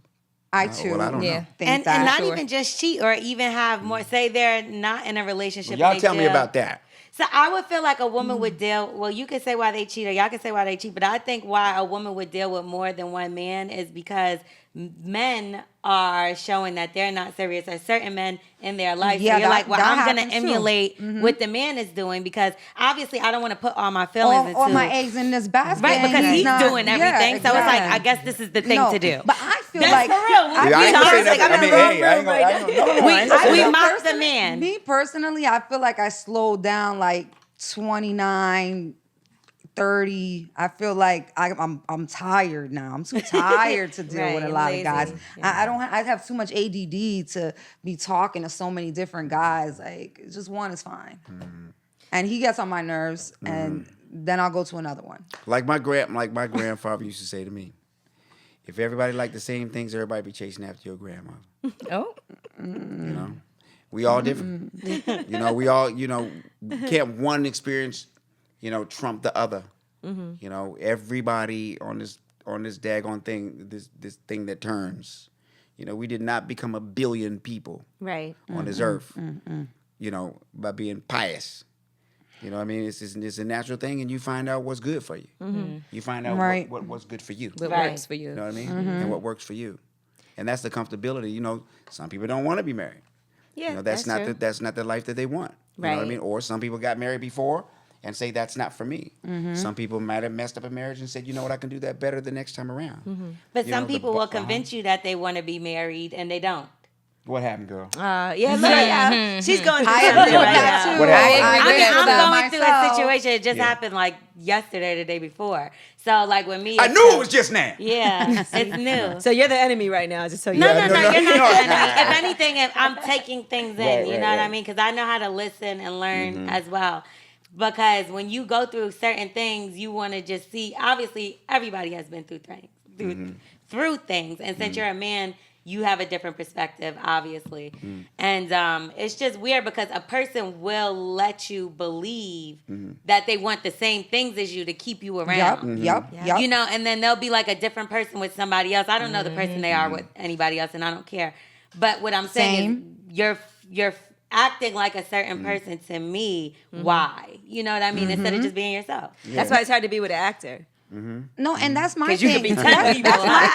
I too. Well, I don't Yeah. know. think And that. not Sure. even just cheat or even have more. Say they're not in a relationship. Y'all and they tell me deal- about that. So I would feel like a woman would deal. Well, you can say why they cheat, or y'all can say why they cheat. But I think why a woman would deal with more than one man is because men are showing that they're not serious. Or certain men in their life. Yeah, so you're that- like, well, that I'm gonna happens too. emulate what the man is doing because obviously I don't want to put all my feelings into all my eggs in this basket. right because and he's not- doing yeah, everything. So it's like exactly. I guess this is the thing No, to do. But I feel That's like for real. Yeah, I ain't gonna say Tom's like, nothing. I'm I in mean, the wrong hey, I ain't room gonna. right I ain't gonna- no, I ain't gonna say we that. mock the man. Me personally, I feel like I slowed down like 29, 30. I feel like I'm tired now. I'm too tired to deal with a Right, lot lazy. of guys. Yeah. I have too much ADD to be talking to so many different guys. Like just one is fine. And he gets on my nerves, and then I'll go to another one. Like my grandfather used to say to me, if everybody liked the same things, everybody be chasing after your grandmother. Oh. You know, we all different. You know, we all, can't one experience, trump the other. You know, everybody on this daggone thing, this thing that turns. You know, we did not become a billion people Right. on this earth. By being pious. You know what I mean? It's a natural thing, and you find out what's good for you. You find out Right. what's good for you. What Right. works for you. You know what I mean? And what works for you. And that's the comfortability. Some people don't want to be married. Yeah, That's not true. that's not the life that they want. You know what I Right. mean? Or some people got married before and say that's not for me. Some people might have messed up a marriage and said, you know what, I can do that better the next time around. But You some know, the people bu- will convince you that they want to be married and they don't. What happened, girl? Yeah, look, yeah. She's going through I something agree with right that now. too. What happened? I agree with I'm that. going through a myself. situation. It just Yeah. happened like yesterday, the day before. So like with me, I it's knew it so- was just now. Yeah, it's new. So you're the enemy right now, just so you No, know. no, no, you're not no. the enemy. If anything, if I'm taking things in, Right, you right, know what I right. mean? Because I know how to listen and learn as well. Because when you go through certain things, you want to just see. Obviously, everybody has been through things, through things, and since you're a man, you have a different perspective, obviously. And it's just weird because a person will let you believe that they want the same things as you to keep you around. Yep. You know, and then they'll be like a different person with somebody else. I don't know the person they are with anybody else, and I don't care. But what I'm saying is, you're acting like a certain person to me. Why? You know what I mean? Instead of just being yourself. That's why it's hard to be with an actor. No, and that's my 'Cause you thing. could be That's telling people my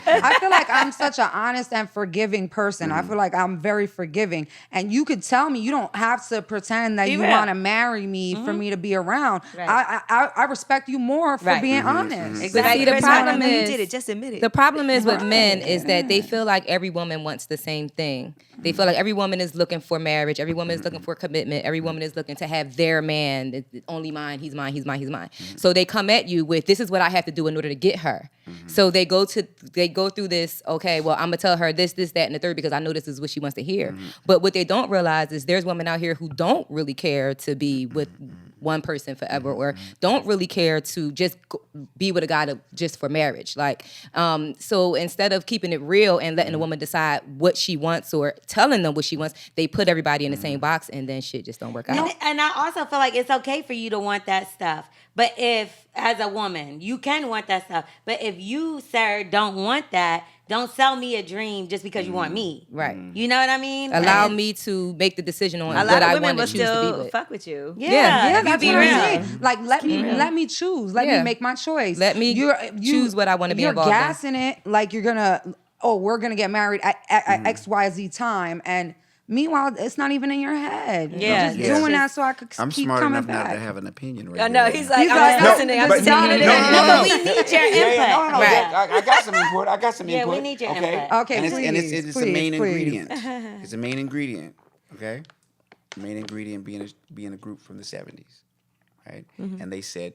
thing. I feel like I'm such an honest and forgiving person. I feel like I'm very forgiving, and you could tell me. You don't have to pretend that Be you real. want to marry me for me to be around. Right. I respect you more for Right. being honest. Exactly. But See, the Chris, problem I know you is- did it. Just admit it. The problem is with men is that they feel like every woman wants the same thing. They feel like every woman is looking for marriage. Every woman is looking for commitment. Every woman is looking to have their man. It's only mine. He's mine. He's mine. He's mine. So they come at you with, this is what I have to do in order to get her. So they go through this, okay, well, I'm gonna tell her this, that, and the third because I know this is what she wants to hear. But what they don't realize is there's women out here who don't really care to be with one person forever or don't really care to just be with a guy just for marriage. Like, so instead of keeping it real and letting a woman decide what she wants or telling them what she wants, they put everybody in the same box and then shit just don't work out. And I also feel like it's okay for you to want that stuff. But if, as a woman, you can want that stuff. But if you, sir, don't want that, don't sell me a dream just because you want me. Right. You know what I mean? Allow And- me to make the decision on a what lot of I women want will to choose to be still with. fuck with you. Yeah, Yeah, you that's be what real. I'm saying. Like, let me choose. Let Yeah. me make my choice. Let me choose what I wanna be involved in. You're gassing it like you're gonna. Oh, we're gonna get married at XYZ time, and meanwhile, it's not even in your head. Yeah. You're just Yeah. doing that so I could I'm keep smart coming enough not back. to have an opinion right I know. now. He's like, He's I'm like, just listening. I'm but just no, taking it no, in. no, No, no. but we need your input. No. Right. I got some input. I got some Yeah, input. we need your okay? input. Okay, and it's please, the main please. ingredient. It's the main ingredient. Okay, main ingredient being a group from the 70s, right? And they said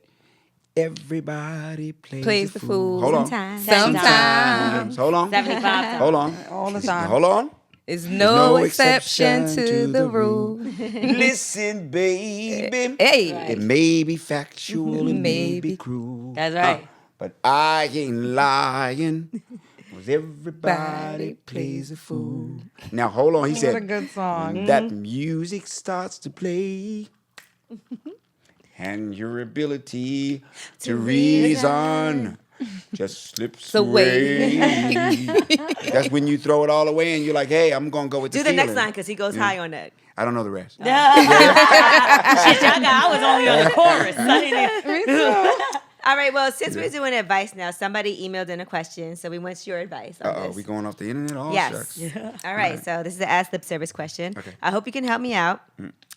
everybody plays the fool. Hold on. Sometimes. Hold on. 75 times. Hold on. All the time. Hold on. Is no exception to the rule. Listen, baby. Hey. It may be factual, it may be Maybe. cruel. That's right. But I ain't lying. 'Cause everybody plays a fool. Now hold on, he What said. a good song. When that music starts to play, and your ability to reason just slips away. That's when you throw it all away and you're like, hey, I'm gonna go with the Do the feeling. next line because he goes high on that. I don't know the rest. Shit, I was only on the chorus. I didn't All right, well, since we're doing advice now, somebody emailed in a question, so we want your advice on Uh-oh, this. we going off the internet? Oh, Yes. shucks. All right, so this is the Ask Lip Service question. Okay. I hope you can help me out.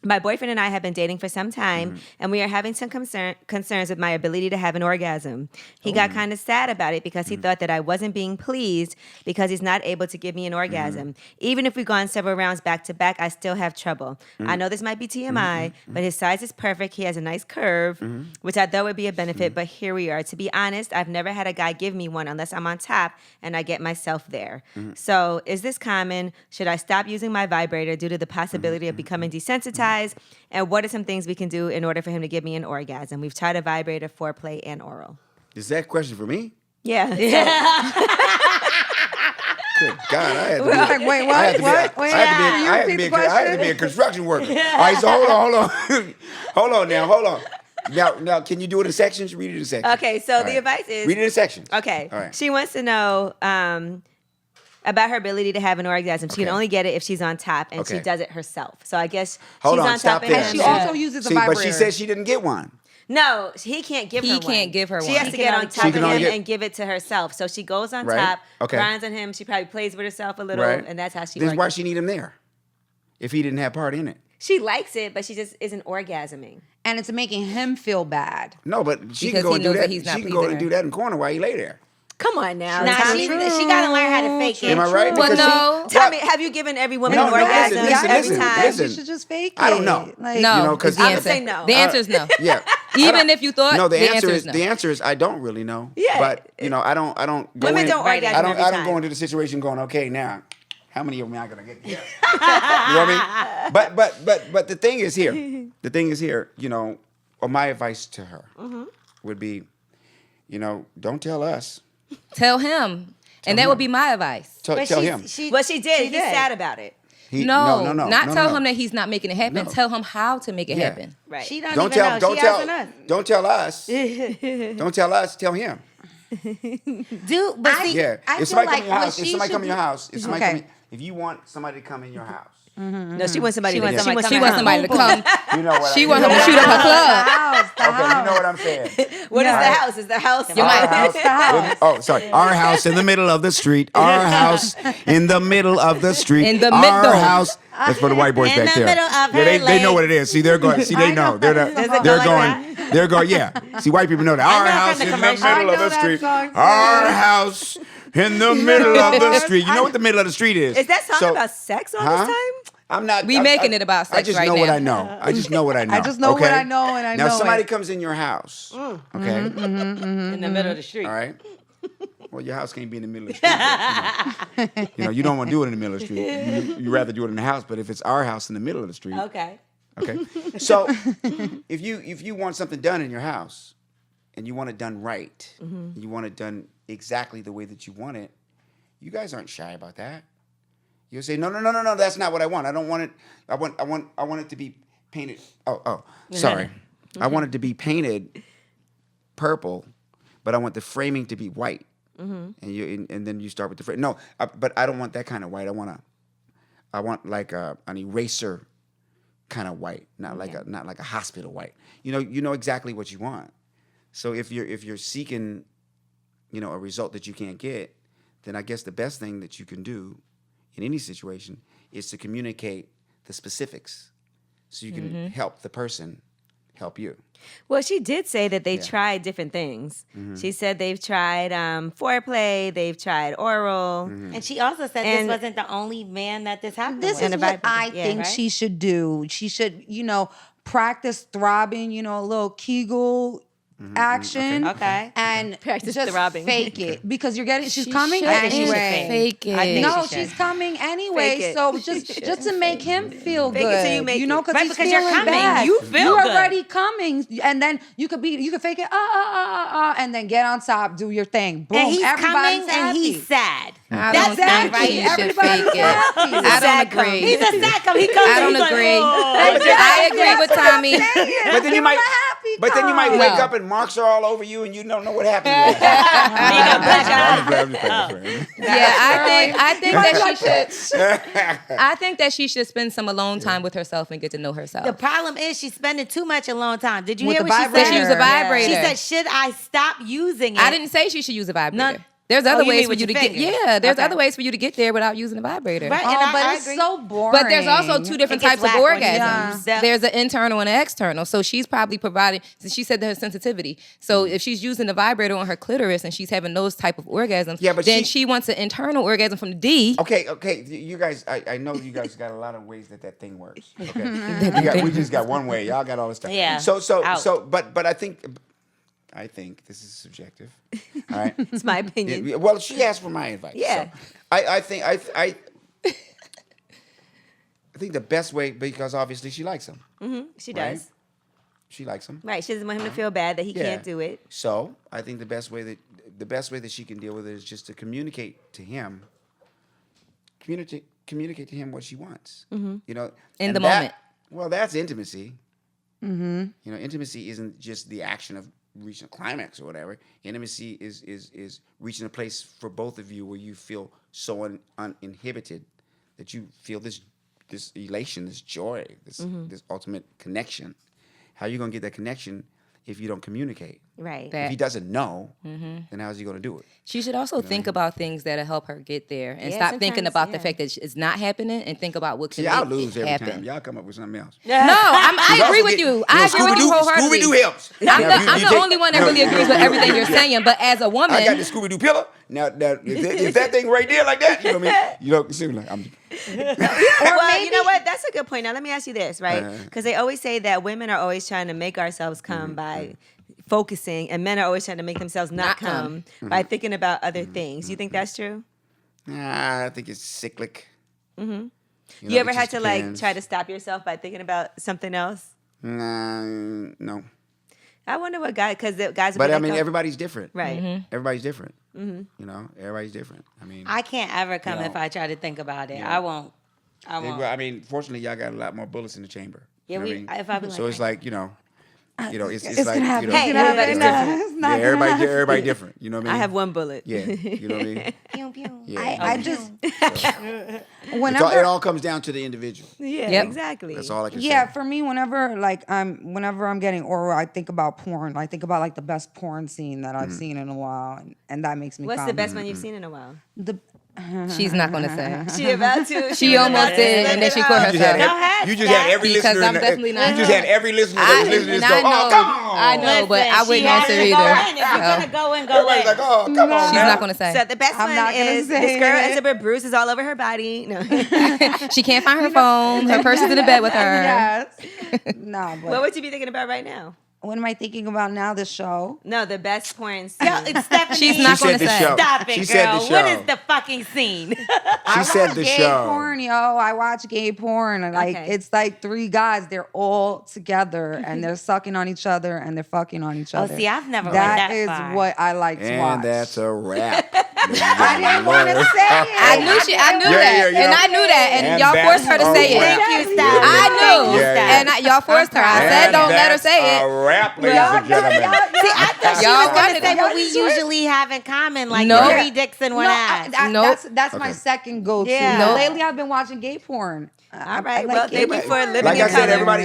My boyfriend and I have been dating for some time, and we are having some concerns with my ability to have an orgasm. He got kind of sad about it because he thought that I wasn't being pleased because he's not able to give me an orgasm. Even if we've gone several rounds back to back, I still have trouble. I know this might be TMI, but his size is perfect. He has a nice curve, which I thought would be a benefit, but here we are. To be honest, I've never had a guy give me one unless I'm on top and I get myself there. So is this common? Should I stop using my vibrator due to the possibility of becoming desensitized? And what are some things we can do in order for him to give me an orgasm? We've tried a vibrator, foreplay, and oral. Is that a question for me? Yeah. Good God, I had to We're like, wait, what? I had to be, What? Wait, I had to repeat be, the I had to be a construction worker. All right, so hold on. hold on. Now, can you do it in sections? Read it in sections. Okay, so All the right. advice is... Read it in sections. Okay. All right. She wants to know about her ability to have an orgasm. She can Okay. only get it if she's on top, and she Okay. does it herself. So I guess Hold she's on, on stop top. there. And she him. also uses a See, vibrator. but she said she didn't get one. No, he can't give her He one. can't give her She one. has He to can get on only- top of She can only him get- and give it to herself. So she goes on Right. top, Okay. grinds on him. She probably plays with herself a little, Right. and that's how she Then orgasms. why she need him there? If he didn't have part in it. She likes it, but she just isn't orgasming. And it's making him feel bad. No, but she Because can go he and do knows that. that he's not She can go and pleasing do that in the corner while you lay there. Come on now. Nah, Tommy. she got to learn how to fake it. Am I right? Well, Because no. Tommy, have you given every woman No, an no, orgasm listen, every time? listen. You should just fake it. I don't know. Like, No, You know, 'cause is the I would answer. say no. The answer is no. Yeah. Even if you thought, No, the answer is no. the answer is I don't really know. Yeah. But I don't go Women in, don't orgasm I don't every I don't time. go into the situation going, okay, now how many of them am I gonna get here? You know what I mean? But the thing is here. The thing is here, or my advice to her would be, don't tell us. Tell him. And that would be my advice. Tell But him. Well, she did. He's did. sad about it. No, no, not tell no. him that he's not making it happen. No. Tell him how to make it Yeah. happen. Right. She don't, Don't even tell. know. Don't She tell. asking us. Don't tell us. Don't tell us. Tell him. But see, Yeah. I If feel somebody come like in your what house, she should do- if you want somebody to come in your house, No, she wants somebody. She wants somebody She wants somebody to come. you know what She I wants mean. him to shoot up her club. Okay, you know what I'm saying. What is Yeah. the house? Is the house? Your Our mic. house. Oh, sorry. Our house in the middle of the street. Our house in the middle of the street. In the Our middle. house. That's for the white boys In back the there. middle of yeah, her they know leg. what it is. See, they're going. See, they know. They're Does it go they're like going. They're going. Yeah. See, white people know that. Our know house from in the the commercial. middle I of know the that street. song, too. Our house in the middle of the street. You know what the middle of the street is? Is that song So- about sex all Huh? this time? I'm not. We making it about I sex just right know what now. I know. I just know what I know. I just know what okay? I know, and I now know somebody it. comes in your house. Okay. in the middle of the street. All right. Well, your house can't be in the middle of the street. But, you don't want to do it in the middle of the street. You rather do it in the house. But if it's our house in the middle of the street, Okay. okay. So if you want something done in your house, and you want it done right, you want it done exactly the way that you want it, you guys aren't shy about that. You'll say, no, that's not what I want. I don't want it. I want it to be painted. Oh, sorry. I want it to be painted purple, but I want the framing to be white. And then you start with the frame. No, but I don't want that kind of white. I want like an eraser kind of white, not like a hospital white. You know exactly what you want. So if you're seeking, a result that you can't get, then I guess the best thing that you can do in any situation is to communicate the specifics so you can help the person help you. Well, she did say that they tried different things. She said they've tried foreplay, they've tried oral. And she also said And- this wasn't the only man that this happened This with. is And a what vibrator. I Yeah, think right? she should do. She should, practice throbbing, a little Kegel action. Okay. And Practice just throbbing. fake it because you're getting. She's She coming should. I think she should anyway. Fake it. I think No, she should. she's coming anyway. Fake it. So just to make him feel Fake it good, till you make it. because Right, he's because you're feeling coming. bad. You feel You're good. already coming, and then you could fake it, and then get on top, do your thing. Boom, And he's everybody's coming happy. and he's sad. I That's don't not think right. she should Everybody's fake it. happy. I don't sad come. agree. He's a sad come. He comes I and don't he's like, agree. oh. I agree with Tommy. But then you might. happy. Marica. But then you might wake up and marks are all over you and you don't know what happened. I think that she should. I think that she should spend some alone time with herself and get to know herself. The problem is she's spending too much alone time. Did you With hear the what she vibrator. said? She used a vibrator. She said, "Should I stop using it?" I didn't say she should use a vibrator. No. There's Oh, other you ways mean for with you to your get. fingers? Yeah, there's Okay. other ways for you to get there without using a vibrator. Right. Oh, And but I it's agree. so boring. But there's also two different It gets types of whack when you orgasms. use that. There's an internal and an external. So she's probably providing. She said that her sensitivity. So if she's using the vibrator on her clitoris and she's having those type of orgasms, Yeah, but then she- she wants an internal orgasm from the D. Okay, you guys, I know you guys got a lot of ways that thing works. Okay, we just got one way. Y'all got all this stuff. Yeah. So, but I think this is subjective. All right. It's my opinion. Well, she asked for my advice. Yeah. So I think the best way, because obviously she likes him. She Right. does. She likes him. Right. She doesn't want him to feel bad that he Yeah. can't do it. So I think the best way that she can deal with it is just to communicate to him. Communicate to him what she wants. You know, In and the moment. Well, that's intimacy. You know, intimacy isn't just the action of reaching a climax or whatever. Intimacy is reaching a place for both of you where you feel so uninhibited that you feel this elation, this joy, this ultimate connection. How are you gonna get that connection if you don't communicate? Right. That- If he doesn't know, then how's he gonna do it? She should also think about things that'll help her get there and Yeah, stop thinking sometimes, about the yeah. fact that it's not happening and think about what can See, I'll make lose it every happen. time. Y'all come up with something else. No, I agree with you. I agree with you wholeheartedly. Scooby-Doo helps. I'm the only one that really agrees with everything you're saying. But as a woman, I got the Scooby-Doo pillow. Now if that thing right there like that, you know what I mean? You know, see, like, Well, you know what? That's a good point. Now, let me ask you this, right? Uh-huh. Because they always say that women are always trying to make ourselves come by focusing, and men are always trying to make themselves not come by thinking about other things. You think that's true? Nah, I think it's cyclic. You know, ever it had just to depends. try to stop yourself by thinking about something else? Nah, no. I wonder what guys, because guys. Will But be I like, mean, oh, everybody's different. right. Everybody's different. You know, everybody's different. I mean, I can't ever come You know. if I try to think about it. Yeah. I won't. I mean, fortunately, y'all got a lot more bullets in the chamber. Yeah, You know what I mean? if I be So like, it's like, it's It's like, gonna happen. you know, Hey, It's gonna happen. everybody's No, different. it's not yeah, gonna happen. everybody different. You know what I mean? I have one bullet. Yeah, you know what I mean? pew, pew. Yeah. I just It whenever all comes down to the individual. Yeah, Yep. exactly. That's all I can say. yeah, for me, whenever I'm getting oral, I think about porn. I think about like the best porn scene that I've seen in a while, and that makes me. What's the come. best one you've seen in a while? The she's not going to say. She about to. She was almost about to did, slip and then it she out. caught You just had, herself. ahead, you just had every Because listener. I'm definitely not- You just had every listener that was listening to this go, oh, come on. I know, but I Listen, wouldn't she has answer to go either. in. If you're So, gonna go in, go Everybody's in. like, oh, come on. she's now. not going to say. So the best I'm one not gonna is say this girl it. ends up with bruises all over her body. No. She can't find her phone. Her purse is in the bed with her. Yes. No, but What would you be thinking about right now? what am I thinking about now? The show. No, the best porn scene. Yo, it's Stephanie. She's She not said going to the say. show. Stop it, She girl. said the What show. is the fucking scene? She said the gay show. porn, yo. I watch gay porn. And like Okay. it's like three guys. They're all together and they're sucking on each other and they're fucking on each Oh, other. see, I've never went That that is far. what I like to watch. And that's a wrap. I didn't want to say it. I knew that, you and know. I knew that, and And y'all that's forced her to a say it. wrap. Thank you, Steph. I knew, Yeah. and y'all forced her. I said, And don't let her that's say it. A wrap, ladies and gentlemen. See, I thought she Y'all was got gonna it. say what we Y'all usually have in common, like No. three dicks in one ass. Nope. That's my Okay. second go-to. Yeah. Nope. Lately, I've been watching gay porn. All right. I Well, like thank gay you for porn. living Like in I said, color. everybody,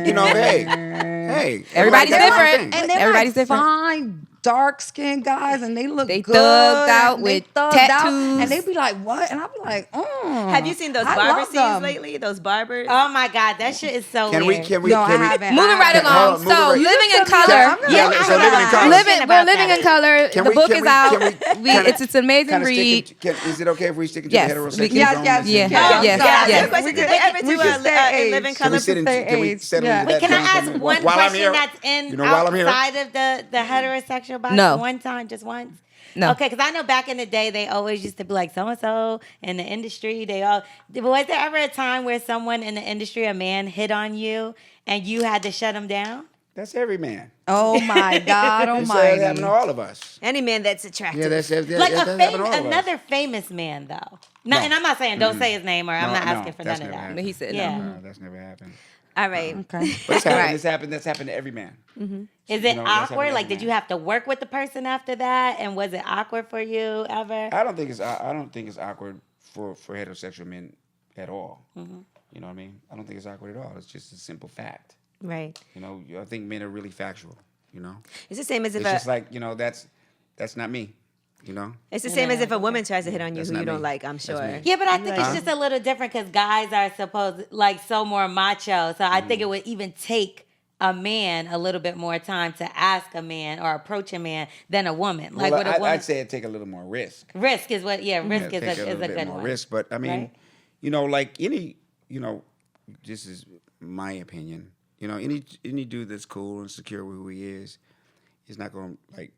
you know, hey. Everybody's got their own different. thing. And they're Everybody's like different. fine, dark-skinned guys, and they look They good. thugged out and they with thugged out, tattoos. and they be like, "What?" And I be like, Have you seen those I barber love scenes them. lately? Those barbers? Oh my God, that shit is so Can we, weird. can we, No, I can we? haven't. Moving right Hold along. on, moving So, right- living in I'm color. gonna- Yeah, so living in color. We're living in color. Can The we- book can is we- out. can we kinda- It's an amazing Kinda read. is it okay if we stick into Yes, the we heterosexual can- Yes, zone? yes, Yeah. yes. Yes, Yeah, yes. good question. Did they ever do we can stay a live in age. color? Can we sit in? Can we settle Yeah. into Wait, that? can I zone for a ask minute? one While I'm question here? that's in You know, while I'm here? outside of the heterosexual box? No. One time, just once? No. Okay, because I know back in the day, they always used to be like, so-and-so in the industry, they all... Was there ever a time where someone in the industry, a man, hit on you and you had to shut him down? That's every man. Oh my God, It's Almighty! happened to all of us. Any man that's attractive. Yeah, that's Like that's happened to all of us. another famous man, though. No, and I'm not saying don't say his name or I'm not asking for that's none of never that. happened. But he said Yeah. no. No, that's never happened. All right. Okay. But it's happened. Right. That's happened to every man. Is it You know, that's awkward? how Like, it did is, you man. have to work with the person after that? And was it awkward for you ever? I don't think it's awkward for heterosexual men at all. Mm-hmm. You know what I mean? I don't think it's awkward at all. It's just a simple fact. Right. You know, I think men are really factual. You know, It's the same as if it's just like, you know, that's not me. You know, it's the same as if a woman tries to hit on you That's who you not don't me. like. I'm That's sure. me. Yeah, but I think it's Like- just a little different because guys are supposed like so more macho. So I think it would even take a man a little bit more time to ask a man or approach a man than a woman. Like well, with a woman, I'd say it'd take a little more risk. risk is what. Yeah, risk Yeah, is take a little bit good more one. risk. But I mean, Right? you know, like any, you know, this is my opinion. You know, any dude that's cool and secure with who he is not going to like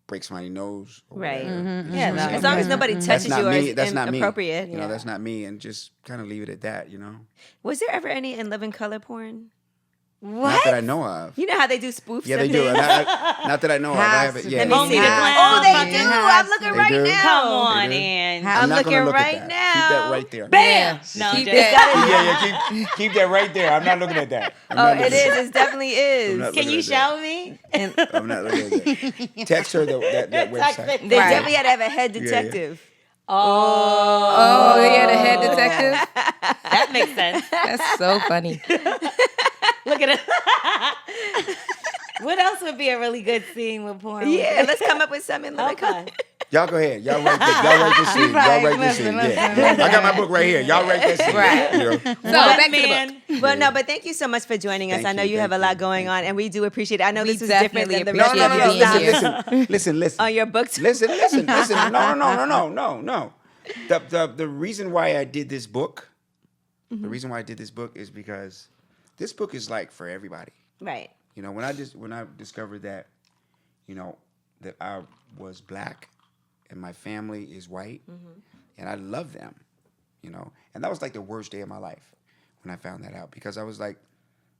break somebody's nose. Or Right. whatever. Yeah, You know what I'm no. saying? As long as nobody That's touches not you or me. is That's not me. inappropriate. You know, that's not me, and just kind of leave it at that. You know, Was there ever any in Living Color porn? not that I know of. You know how they do spoofs? Yeah, of they do. things? Not that I know of. I Has haven't. to Yeah, be. yeah, Only yeah. the Yeah. clown. Oh, they Fucking do. has I'm to. looking They right do. now. Come on, do. and I'm not gonna looking look right at that. now. Keep that right there. bam. Yeah. No, Keep just- that. Yeah, keep that right there. I'm not looking at that. I'm Oh, not it looking is. at It definitely is. not- Can you looking at show me? that. I'm not looking at that. Text her that Text website. me. They Right. definitely had to have a head yeah. detective. Oh, he had a head detective. That makes sense. That's so funny. Look at it. What else would be a really good scene with porn? Yeah, let's come up with something. Living Color. Okay. Y'all go ahead. Y'all write this scene. like, Y'all write this scene. listen, Yeah. I got my book right here. Y'all write that scene. Right. You know? So One back to the book. man. Well, no, but thank you so much for joining us. Thank I know you, you have a thank lot you, going thank on, and we do appreciate it. I know We this was different definitely than the No, rest no, of no, your no. being stuff here. Listen. on your books. Listen. No. The reason why I did this book, is because this book is like for everybody. Right. You know, when I discovered that, you know, that I was black and my family is white, and I love them, you know, and that was like the worst day of my life when I found that out, because I was like,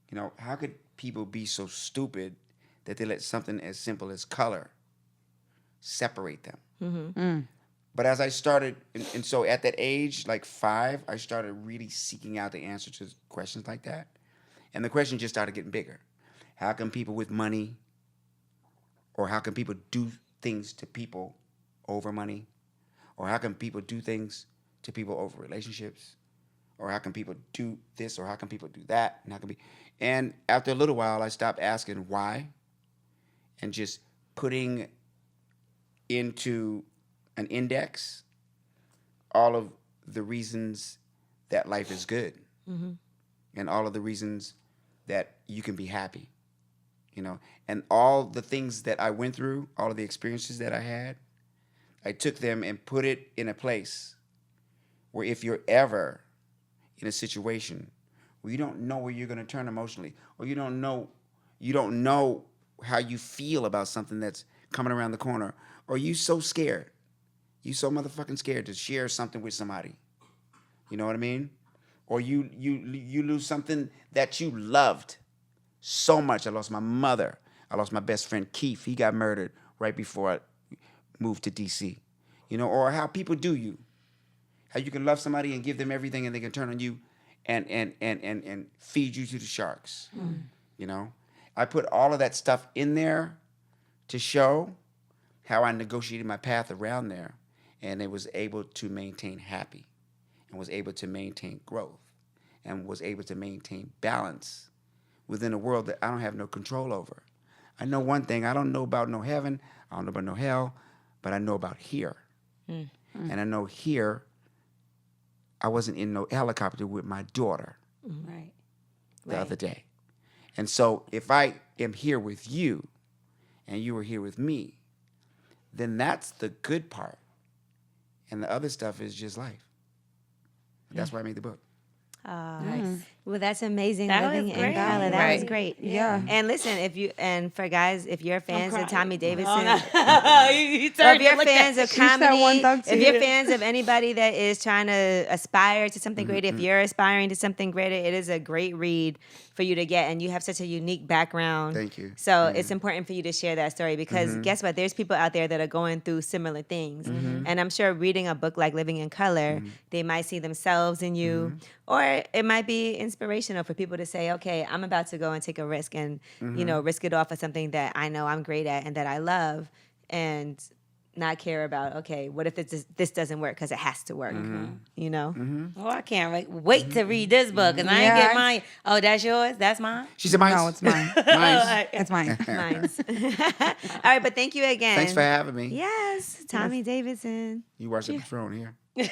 you know, how could people be so stupid that they let something as simple as color separate them? But as I started, and so at that age, like 5, I started really seeking out the answer to questions like that. And the question just started getting bigger. How can people with money, or how can people do things to people over money? Or how can people do things to people over relationships? Or how can people do this, or how can people do that? And after a little while, I stopped asking why and just putting into an index all of the reasons that life is good, and all of the reasons that you can be happy, you know, and all the things that I went through, all of the experiences that I had, I took them and put it in a place where if you're ever in a situation where you don't know where you're going to turn emotionally, or you don't know how you feel about something that's coming around the corner, or you so scared, you so motherfucking scared to share something with somebody, you know what I mean? Or you lose something that you loved so much. I lost my mother. I lost my best friend Keith. He got murdered right before I moved to DC. You know, or how people do you. How you can love somebody and give them everything, and they can turn on you and feed you to the sharks. You know? I put all of that stuff in there to show how I negotiated my path around there, and it was able to maintain happy, and was able to maintain growth, and was able to maintain balance within a world that I don't have no control over. I know one thing. I don't know about no heaven. I don't know about no hell, but I know about here. And I know here, I wasn't in no helicopter with my daughter Right. the other day. And so if I am here with you and you are here with me, then that's the good part. And the other stuff is just life. That's why I made the book. Nice. Well, that's amazing. That Living was in great. Color. That was Right. great. Yeah. And listen, for guys, if you're fans of Tommy Davidson, you or turned if you're it like fans that. of She said comedy, one thug if you're too. fans of anybody that is trying to aspire to something greater, if you're aspiring to something greater, it is a great read for you to get. And you have such a unique background. Thank you. So it's important for you to share that story, because guess what? There's people out there that are going through similar things. And I'm sure reading a book like Living in Color, they might see themselves in you, or it might be inspirational for people to say, okay, I'm about to go and take a risk and, risk it off of something that I know I'm great at and that I love, and not care about, okay, what if this doesn't work because it has to work, you know? Oh, I can't wait to read this book, and I ain't get mine. Oh, that's yours? That's mine? She said, "Mine's." No, it's mine. Mine's. It's mine. Mine's. All right, but thank you again. Thanks for having me. Yes, Tommy Davidson. You watch the throne here.